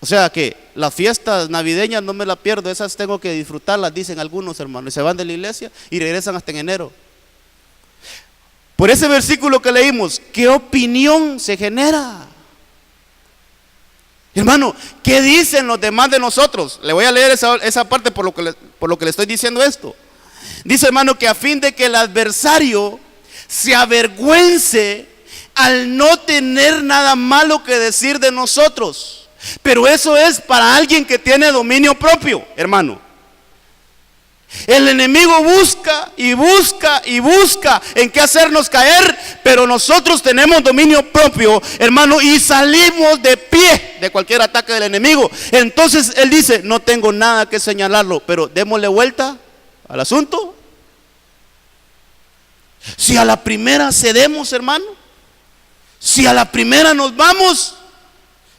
O sea que las fiestas navideñas no me las pierdo, esas tengo que disfrutarlas, dicen algunos, hermanos, y se van de la iglesia y regresan hasta en enero. Por ese versículo que leímos, ¿qué opinión se genera? Hermano, ¿qué dicen los demás de nosotros? Le voy a leer esa parte por lo que le estoy diciendo esto. Dice, hermano, que a fin de que el adversario se avergüence al no tener nada malo que decir de nosotros. Pero eso es para alguien que tiene dominio propio, hermano. El enemigo busca y busca y busca en qué hacernos caer, pero nosotros tenemos dominio propio, hermano, y salimos de pie de cualquier ataque del enemigo. Entonces él dice, no tengo nada que señalarlo, pero démosle vuelta al asunto. Si a la primera cedemos, hermano, si a la primera nos vamos,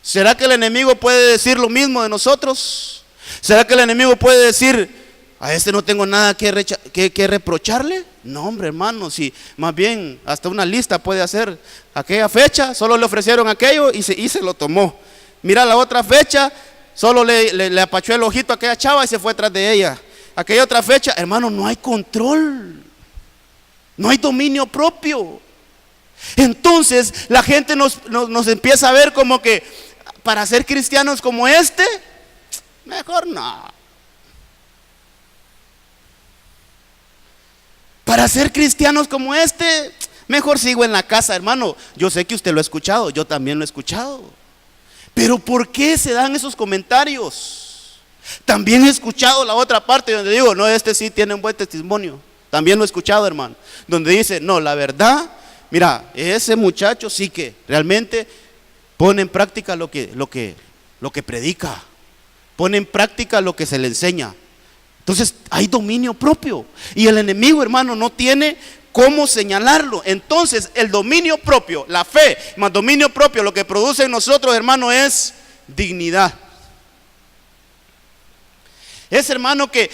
¿será que el enemigo puede decir lo mismo de nosotros? ¿Será que el enemigo puede decir, a este no tengo nada que reprocharle? No, hombre, hermano, si más bien hasta una lista puede hacer. Aquella fecha solo le ofrecieron aquello y se lo tomó. Mira la otra fecha, solo le apachó el ojito a aquella chava y se fue tras de ella. Aquella otra fecha, hermano, no hay control, no hay dominio propio. Entonces la gente nos empieza a ver como que para ser cristianos como este, mejor no. Para ser cristianos como este, mejor sigo en la casa, hermano. Yo sé que usted lo ha escuchado, yo también lo he escuchado. Pero ¿por qué se dan esos comentarios? También he escuchado la otra parte donde digo, no, este sí tiene un buen testimonio. También lo he escuchado, hermano, donde dice, no, la verdad, mira, ese muchacho sí que realmente pone en práctica lo que predica, pone en práctica lo que se le enseña. Entonces hay dominio propio y el enemigo, hermano, no tiene cómo señalarlo. Entonces el dominio propio, la fe más dominio propio, lo que produce en nosotros, hermano, es dignidad. Es, hermano, que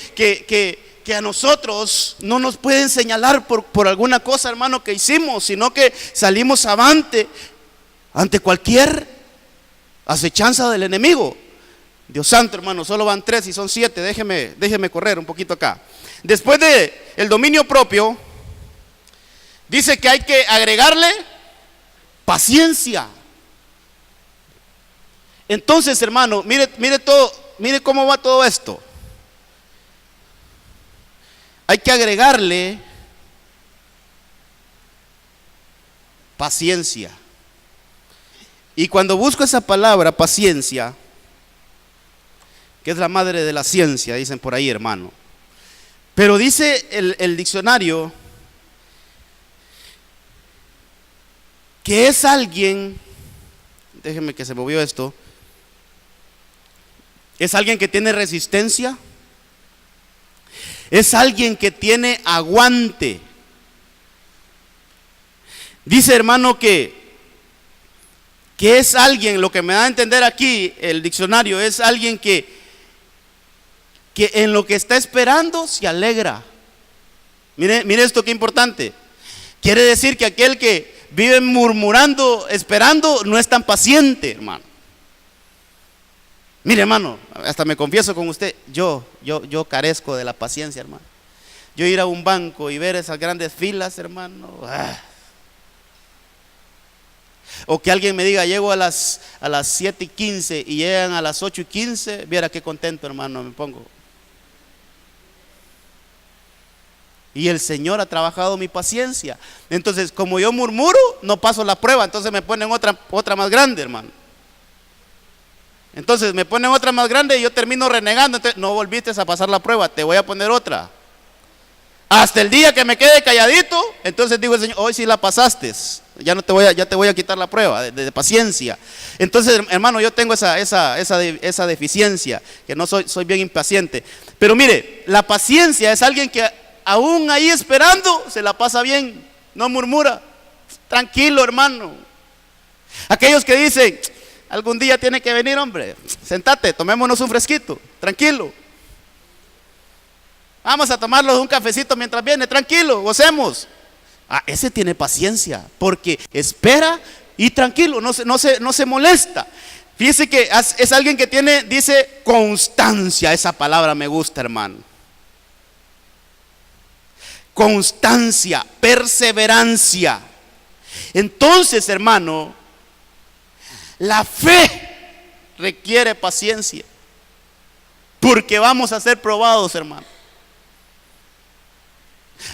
a nosotros no nos pueden señalar por alguna cosa, hermano, que hicimos, sino que salimos avante ante cualquier acechanza del enemigo. Dios santo, hermano, solo van 3 y son 7. Déjeme correr un poquito acá. Después de el dominio propio, dice que hay que agregarle paciencia. Entonces, hermano, mire cómo va todo esto. Hay que agregarle paciencia. Y cuando busco esa palabra, paciencia, que es la madre de la ciencia, dicen por ahí, hermano. Pero dice el diccionario que es alguien, déjenme que se movió esto, es alguien que tiene resistencia, es alguien que tiene aguante. Dice, hermano, que es alguien, lo que me da a entender aquí el diccionario, es alguien que en lo que está esperando se alegra. Mire esto, qué importante. Quiere decir que aquel que vive murmurando, esperando, no es tan paciente, hermano. Mire, hermano, hasta me confieso con usted, yo carezco de la paciencia, hermano. Yo ir a un banco y ver esas grandes filas, hermano. O que alguien me diga, llego a las 7:15 y llegan a las 8:15, viera qué contento, hermano, me pongo. Y el Señor ha trabajado mi paciencia. Entonces, como yo murmuro, no paso la prueba. Entonces me ponen otra más grande, hermano. Entonces me ponen otra más grande y yo termino renegando. Entonces, no volviste a pasar la prueba, te voy a poner otra. Hasta el día que me quede calladito, entonces digo el Señor, hoy sí la pasaste. Ya te voy a quitar la prueba de paciencia. Entonces, hermano, yo tengo esa deficiencia, que no soy bien impaciente. Pero mire, la paciencia es alguien que aún ahí esperando se la pasa bien, no murmura, tranquilo, hermano. Aquellos que dicen, algún día tiene que venir, hombre, sentate, tomémonos un fresquito, tranquilo. Vamos a tomarnos un cafecito mientras viene, tranquilo, gocemos. Ese tiene paciencia, porque espera y tranquilo, no se molesta. Fíjese que es alguien que dice constancia, esa palabra me gusta, hermano. Constancia, perseverancia. Entonces, hermano, la fe requiere paciencia, porque vamos a ser probados, hermano.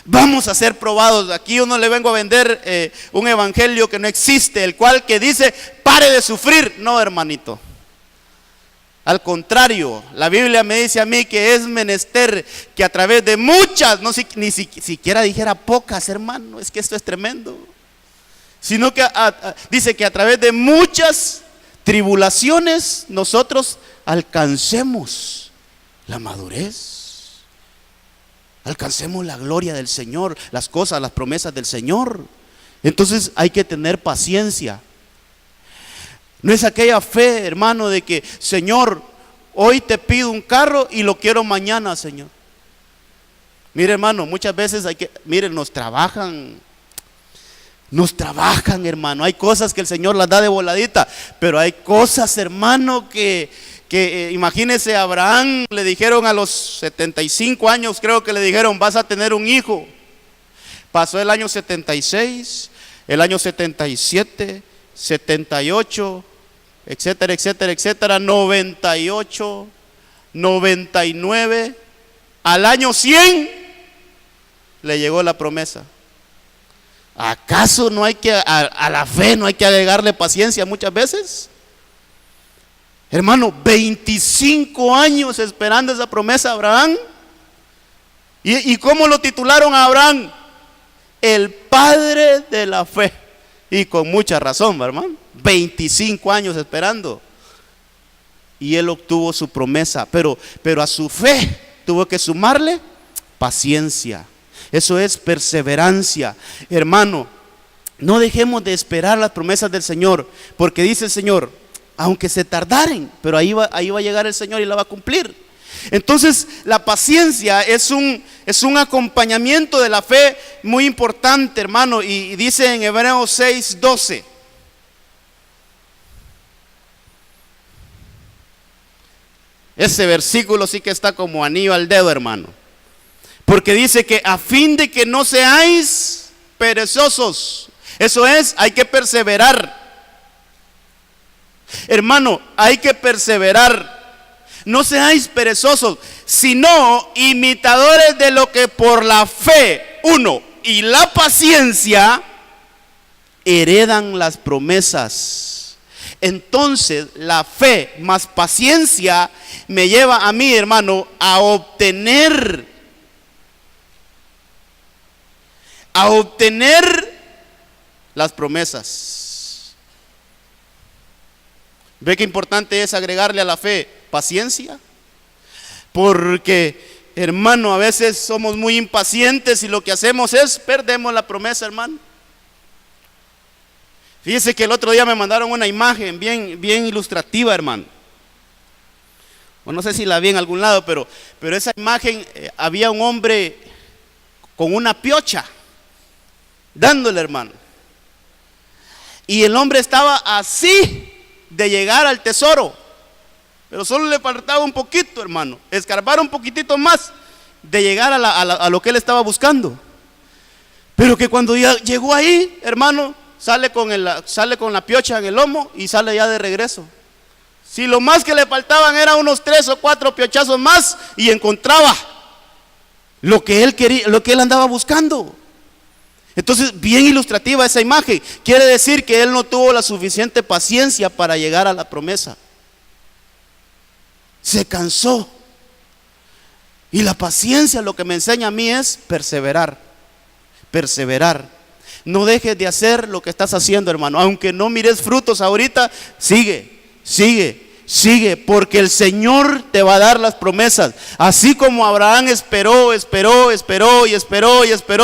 Vamos a ser probados. Aquí yo no le vengo a vender un evangelio que no existe, el cual que dice, pare de sufrir. No, hermanito. Al contrario, la Biblia me dice a mí que es menester que a través de muchas, ni siquiera dijera pocas, hermano, es que esto es tremendo, sino que dice que a través de muchas tribulaciones nosotros alcancemos la madurez, alcancemos la gloria del Señor, las promesas del Señor. Entonces hay que tener paciencia. No es aquella fe, hermano, de que, Señor, hoy te pido un carro y lo quiero mañana, Señor. Mire, hermano, muchas veces nos trabajan, hermano. Hay cosas que el Señor las da de voladita, pero hay cosas, hermano, que imagínese, a Abraham le dijeron a los 75 años, creo que le dijeron, vas a tener un hijo. Pasó el año 76, el año 77, 78, etcétera, etcétera, etcétera, 98, 99, al año 100 le llegó la promesa. ¿Acaso no hay que a la fe no hay que agregarle paciencia muchas veces? Hermano, 25 años esperando esa promesa a Abraham. ¿Y cómo lo titularon a Abraham? El padre de la fe. Y con mucha razón, hermano. 25 años esperando. Y él obtuvo su promesa. Pero a su fe tuvo que sumarle paciencia. Eso es perseverancia. Hermano, no dejemos de esperar las promesas del Señor. Porque dice el Señor, aunque se tardaren, pero ahí va a llegar el Señor y la va a cumplir. Entonces la paciencia es un acompañamiento de la fe muy importante, hermano. Y dice en Hebreos 6:12. Ese versículo sí que está como anillo al dedo, hermano. Porque dice que a fin de que no seáis perezosos. Eso es, hay que perseverar. Hermano, hay que perseverar. No seáis perezosos, sino imitadores de lo que por la fe, y la paciencia heredan las promesas. Entonces, la fe más paciencia me lleva a mí, hermano, a obtener las promesas. ¿Ve qué importante es agregarle a la fe paciencia? Porque, hermano, a veces somos muy impacientes y lo que hacemos es perdemos la promesa, hermano. Fíjese que el otro día me mandaron una imagen bien ilustrativa, hermano. O no sé si la vi en algún lado, pero esa imagen había un hombre con una piocha dándole, hermano. Y el hombre estaba así de llegar al tesoro, pero solo le faltaba un poquito, hermano, escarbar un poquitito más de llegar a lo que él estaba buscando. Pero que cuando ya llegó ahí, hermano, sale con la piocha en el lomo y sale ya de regreso. Si lo más que le faltaban era unos 3 o 4 piochazos más, y encontraba lo que él quería, lo que él andaba buscando. Entonces, bien ilustrativa esa imagen. Quiere decir que él no tuvo la suficiente paciencia para llegar a la promesa. Se cansó. Y la paciencia lo que me enseña a mí es perseverar. Perseverar. No dejes de hacer lo que estás haciendo, hermano. Aunque no mires frutos ahorita, sigue, porque el Señor te va a dar las promesas. Así como Abraham esperó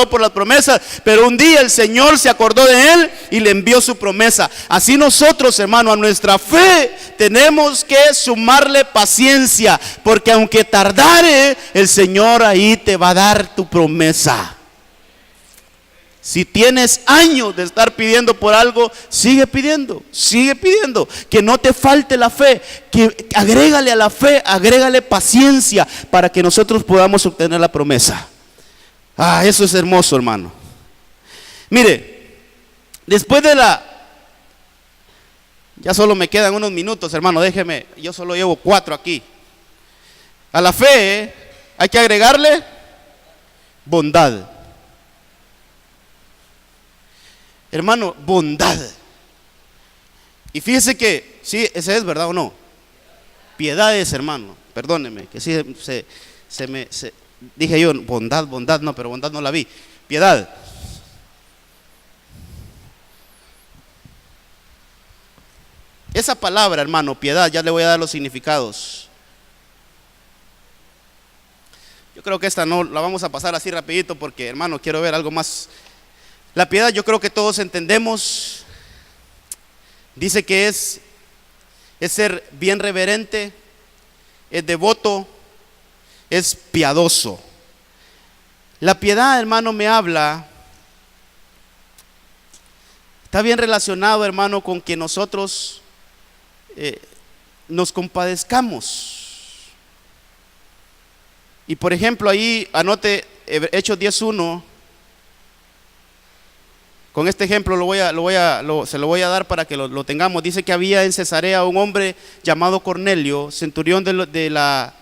por las promesas, pero un día el Señor se acordó de él y le envió su promesa. Así nosotros, hermano, a nuestra fe tenemos que sumarle paciencia, porque aunque tardare, el Señor ahí te va a dar tu promesa. Si tienes años de estar pidiendo por algo, sigue pidiendo, que no te falte la fe, que agrégale a la fe, agrégale paciencia para que nosotros podamos obtener la promesa. Eso es hermoso, hermano. Mire, después de ya solo me quedan unos minutos, hermano, déjeme, yo solo llevo 4 aquí. A la fe hay que agregarle bondad. Hermano, bondad. Y fíjese que, sí, ese es, ¿verdad o no? Piedad es, hermano, perdóneme, que sí dije yo, bondad, no, pero bondad no la vi. Piedad. Esa palabra, hermano, piedad, ya le voy a dar los significados. Yo creo que esta no la vamos a pasar así rapidito porque, hermano, quiero ver algo más. La piedad, yo creo que todos entendemos. Dice que es ser bien reverente, es devoto, es piadoso. La piedad, hermano, me habla, está bien relacionado, hermano, con que nosotros nos compadezcamos. Y por ejemplo, ahí anote Hechos 10:1. Con este ejemplo se lo voy a dar para que lo tengamos. Dice que había en Cesarea un hombre llamado Cornelio, centurión de la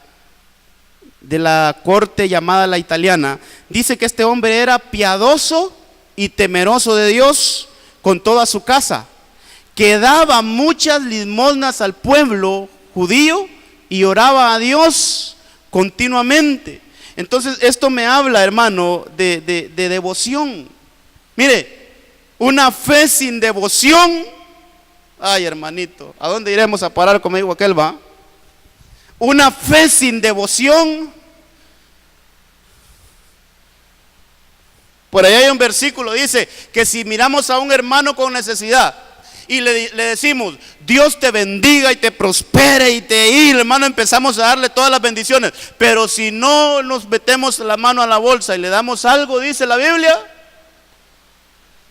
corte llamada la italiana. Dice que este hombre era piadoso y temeroso de Dios con toda su casa, que daba muchas limosnas al pueblo judío y oraba a Dios continuamente. Entonces esto me habla, hermano, de devoción. Mire, una fe sin devoción, ay hermanito, ¿a dónde iremos a parar? Como dijo aquel, va. Una fe sin devoción. Por ahí hay un versículo, dice que si miramos a un hermano con necesidad y le decimos, Dios te bendiga y te prospere y hermano, empezamos a darle todas las bendiciones. Pero si no nos metemos la mano a la bolsa y le damos algo, dice la Biblia,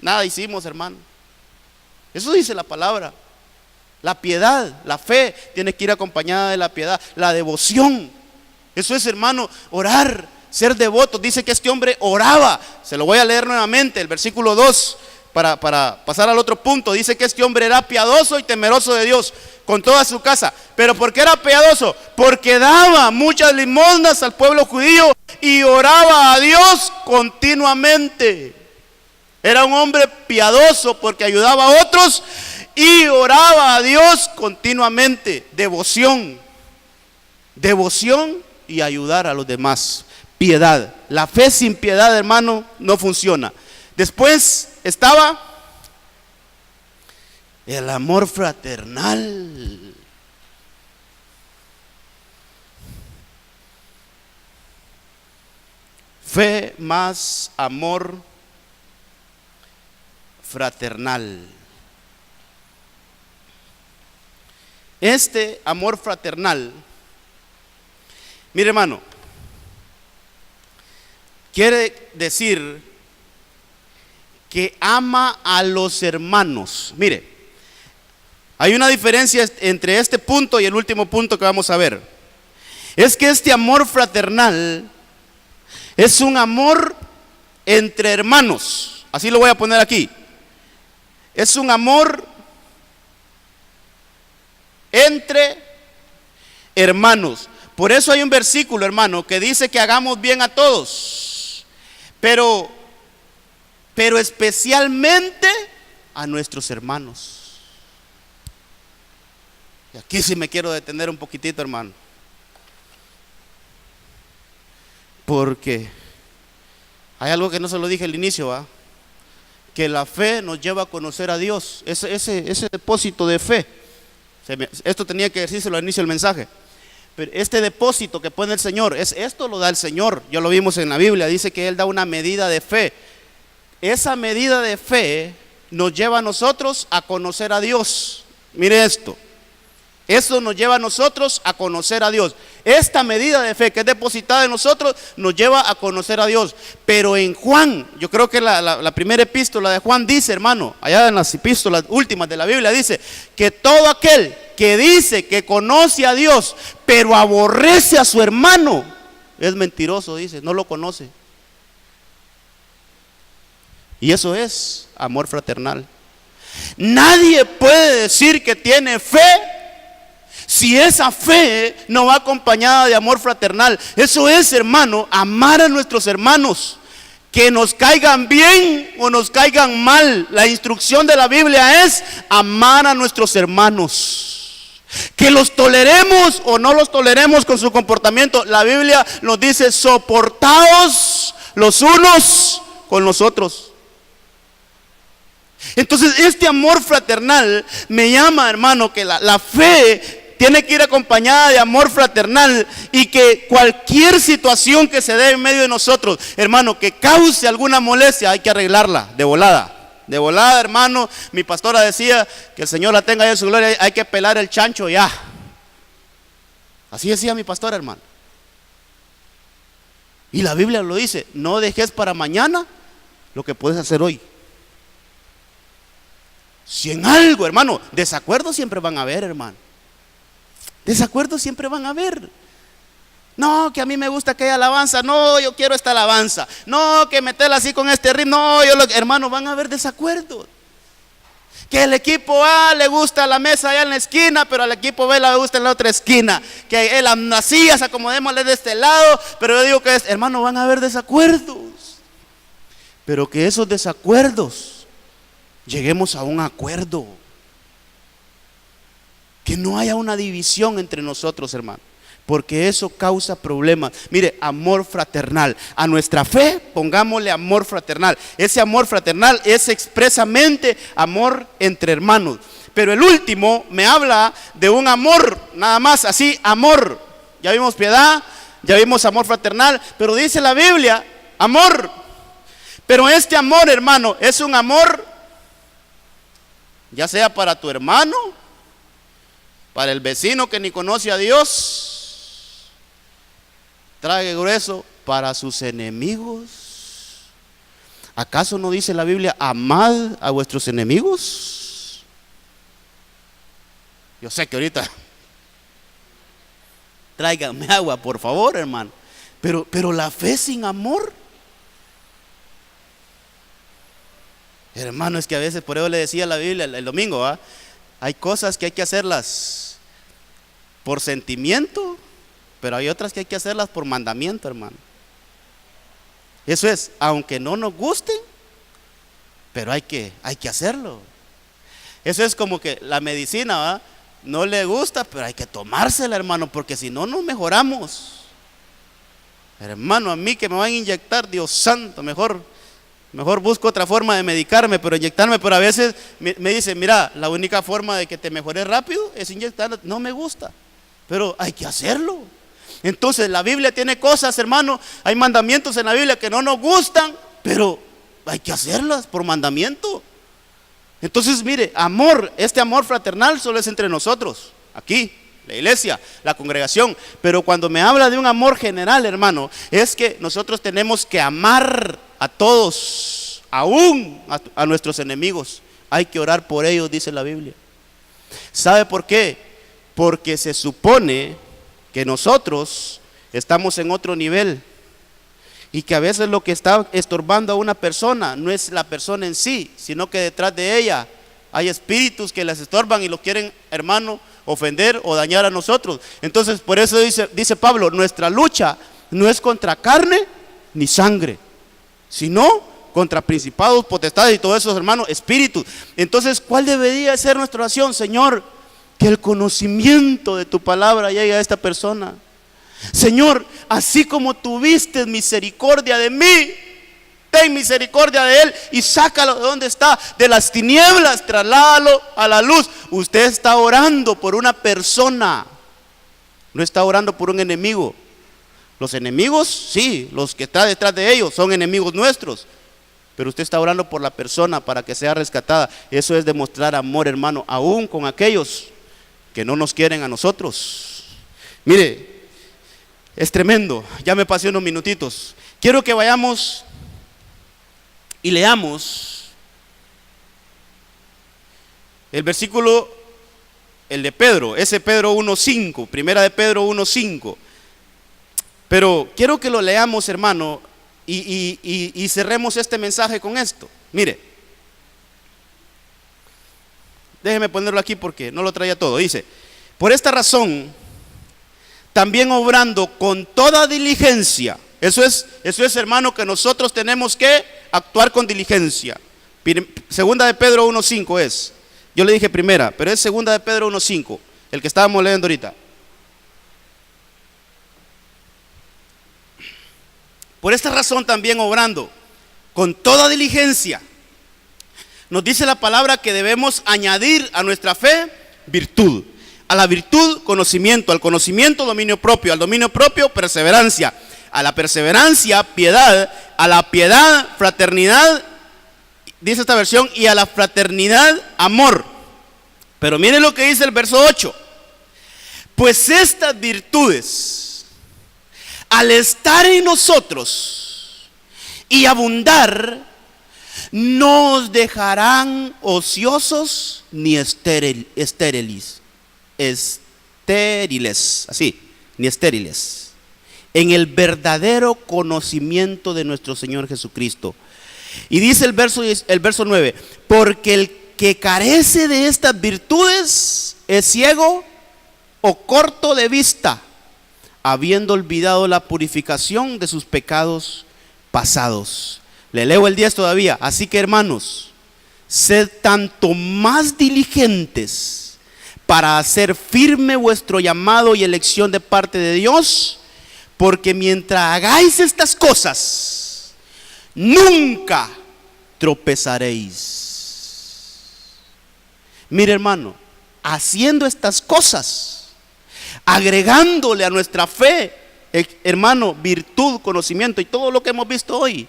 nada hicimos, hermano. Eso dice la palabra. La piedad, la fe tiene que ir acompañada de la piedad, la devoción. Eso es, hermano, orar, ser devoto. Dice que este hombre oraba. Se lo voy a leer nuevamente, el versículo 2, para pasar al otro punto. Dice que este hombre era piadoso y temeroso de Dios con toda su casa. ¿Pero por qué era piadoso? Porque daba muchas limosnas al pueblo judío y oraba a Dios continuamente. Era un hombre piadoso porque ayudaba a otros y oraba a Dios continuamente. Devoción y ayudar a los demás. Piedad. La fe sin piedad, hermano, no funciona. Después estaba el amor fraternal. Fe más amor fraternal. Este amor fraternal, mire hermano, quiere decir que ama a los hermanos. Mire, hay una diferencia entre este punto y el último punto que vamos a ver. Es que este amor fraternal es un amor entre hermanos. Así lo voy a poner aquí. Es un amor entre hermanos. Por eso hay un versículo, hermano, que dice que hagamos bien a todos, pero especialmente a nuestros hermanos. Y aquí sí me quiero detener un poquitito, hermano, porque hay algo que no se lo dije al inicio, ¿va? Que la fe nos lleva a conocer a Dios. Ese depósito de fe, esto tenía que decírselo al inicio del mensaje, pero este depósito que pone el Señor, esto lo da el Señor. Ya lo vimos en la Biblia, dice que Él da una medida de fe. Esa medida de fe nos lleva a nosotros a conocer a Dios. Mire esto, eso nos lleva a nosotros a conocer a Dios. Esta medida de fe que es depositada en nosotros nos lleva a conocer a Dios. Pero en Juan, yo creo que la primera epístola de Juan dice, hermano, allá en las epístolas últimas de la Biblia dice que todo aquel que dice que conoce a Dios pero aborrece a su hermano es mentiroso, dice, no lo conoce. Y eso es amor fraternal. Nadie puede decir que tiene fe si esa fe no va acompañada de amor fraternal. Eso es, hermano, amar a nuestros hermanos, que nos caigan bien o nos caigan mal. La instrucción de la Biblia es amar a nuestros hermanos, que los toleremos o no los toleremos con su comportamiento. La Biblia nos dice: soportaos los unos con los otros. Entonces este amor fraternal me llama, hermano, que la fe tiene que ir acompañada de amor fraternal, y que cualquier situación que se dé en medio de nosotros, hermano, que cause alguna molestia, hay que arreglarla de volada. De volada, hermano. Mi pastora decía, que el Señor la tenga ahí en su gloria, hay que pelar el chancho ya. Así decía mi pastora, hermano. Y la Biblia lo dice: no dejes para mañana lo que puedes hacer hoy. Si en algo, hermano, desacuerdos siempre van a haber, hermano. Desacuerdos siempre van a haber. No, que a mí me gusta aquella alabanza. No, yo quiero esta alabanza. No, que meterla así con este ritmo. No, hermano, van a haber desacuerdos. Que el equipo A le gusta la mesa allá en la esquina, pero al equipo B le gusta en la otra esquina. Que las sillas acomodémosle de este lado, pero yo digo que hermano, van a haber desacuerdos. Pero que esos desacuerdos lleguemos a un acuerdo. Que no haya una división entre nosotros, hermano, porque eso causa problemas. Mire, amor fraternal. A nuestra fe pongámosle amor fraternal. Ese amor fraternal es expresamente amor entre hermanos. Pero el último me habla de un amor, nada más, así, amor. Ya vimos piedad, ya vimos amor fraternal, pero dice la Biblia, amor. Pero este amor, hermano, es un amor, ya sea para tu hermano, para el vecino que ni conoce a Dios, trague grueso, para sus enemigos. ¿Acaso no dice la Biblia, amad a vuestros enemigos? Yo sé que ahorita, tráigame agua, por favor, hermano. Pero la fe sin amor, hermano, es que a veces, por eso le decía la Biblia el domingo, ¿va? Hay cosas que hay que hacerlas por sentimiento, pero hay otras que hay que hacerlas por mandamiento, hermano. Eso es, aunque no nos gusten, pero hay que hacerlo. Eso es como que la medicina, ¿va? No le gusta, pero hay que tomársela, hermano, porque si no, no mejoramos. Hermano, a mí que me van a inyectar, Dios santo, mejor busco otra forma de medicarme, pero inyectarme. Pero a veces me dicen, mira, la única forma de que te mejores rápido es inyectar. No me gusta, pero hay que hacerlo. Entonces la Biblia tiene cosas, hermano, hay mandamientos en la Biblia que no nos gustan, pero hay que hacerlas por mandamiento. Entonces mire, amor, este amor fraternal solo es entre nosotros, aquí, la iglesia, la congregación. Pero cuando me habla de un amor general, hermano, es que nosotros tenemos que amar a todos, aún a nuestros enemigos. Hay que orar por ellos, dice la Biblia. ¿Sabe por qué? Porque se supone que nosotros estamos en otro nivel y que a veces lo que está estorbando a una persona no es la persona en sí, sino que detrás de ella hay espíritus que las estorban y lo quieren, hermano, ofender o dañar a nosotros. Entonces, por eso dice Pablo, nuestra lucha no es contra carne ni sangre, sino contra principados, potestades y todos esos, hermanos, espíritus. Entonces, ¿cuál debería ser nuestra oración? Señor, que el conocimiento de tu palabra llegue a esta persona. Señor, así como tuviste misericordia de mí, ten misericordia de él y sácalo de donde está, de las tinieblas, trasládalo a la luz. Usted está orando por una persona, no está orando por un enemigo. Los enemigos, sí, los que están detrás de ellos son enemigos nuestros, pero usted está orando por la persona para que sea rescatada. Eso es demostrar amor, hermano, aún con aquellos que no nos quieren a nosotros. Mire, es tremendo. Ya me pasé unos minutitos. Quiero que vayamos y leamos el versículo, el de Pedro, ese Pedro 1:5, primera de Pedro 1:5. Pero quiero que lo leamos, hermano, y cerremos este mensaje con esto. Mire, déjeme ponerlo aquí porque no lo traía todo. Dice, por esta razón, también obrando con toda diligencia. Eso es, hermano, que nosotros tenemos que actuar con diligencia. Segunda de Pedro 1:5 es. Yo le dije primera, pero es segunda de Pedro 1:5, el que estábamos leyendo ahorita. Por esta razón también obrando con toda diligencia. Nos dice la palabra que debemos añadir a nuestra fe virtud. A la virtud, conocimiento. Al conocimiento, dominio propio. Al dominio propio, perseverancia. A la perseverancia, piedad. A la piedad, fraternidad. Dice esta versión, y a la fraternidad, amor. Pero miren lo que dice el verso 8. Pues estas virtudes, al estar en nosotros y abundar, no os dejarán ociosos ni estériles, así, ni estériles, en el verdadero conocimiento de nuestro Señor Jesucristo. Y dice el verso 9, porque el que carece de estas virtudes es ciego o corto de vista, habiendo olvidado la purificación de sus pecados pasados. Le leo el 10 todavía. Así que, hermanos, sed tanto más diligentes para hacer firme vuestro llamado y elección de parte de Dios, porque mientras hagáis estas cosas, nunca tropezaréis. Mire, hermano, haciendo estas cosas, agregándole a nuestra fe, hermano, virtud, conocimiento y todo lo que hemos visto hoy,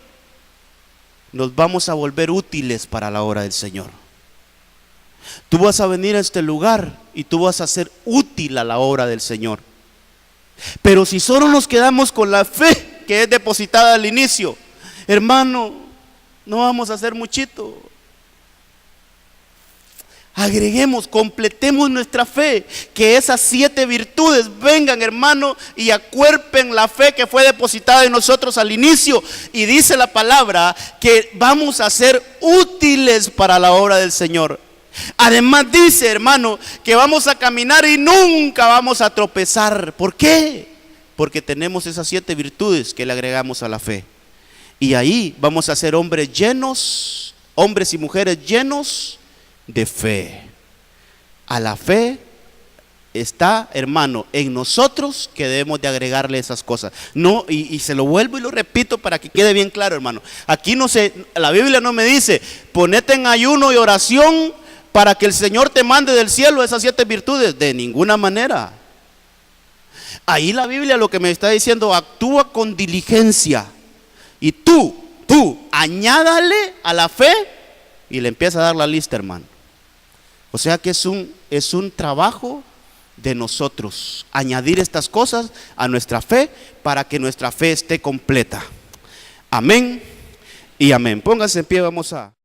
nos vamos a volver útiles para la obra del Señor. Tú vas a venir a este lugar y tú vas a ser útil a la obra del Señor. Pero si solo nos quedamos con la fe que es depositada al inicio, hermano, no vamos a hacer muchito. Agreguemos, completemos nuestra fe, que esas 7 virtudes vengan, hermano, y acuerpen la fe que fue depositada en nosotros al inicio. Y dice la palabra que vamos a ser útiles para la obra del Señor. Además dice, hermano, que vamos a caminar y nunca vamos a tropezar. ¿Por qué? Porque tenemos esas 7 virtudes que le agregamos a la fe. Y ahí vamos a ser hombres llenos, hombres y mujeres llenos de fe. A la fe está, hermano, en nosotros, que debemos de agregarle esas cosas. No, y se lo vuelvo y lo repito para que quede bien claro, hermano. Aquí no se, la Biblia no me dice, ponete en ayuno y oración para que el Señor te mande del cielo esas 7 virtudes. De ninguna manera. Ahí la Biblia lo que me está diciendo, actúa con diligencia. Y tú, añádale a la fe y le empieza a dar la lista, hermano. O sea que es un trabajo de nosotros, añadir estas cosas a nuestra fe para que nuestra fe esté completa. Amén y amén. Pónganse en pie, vamos a...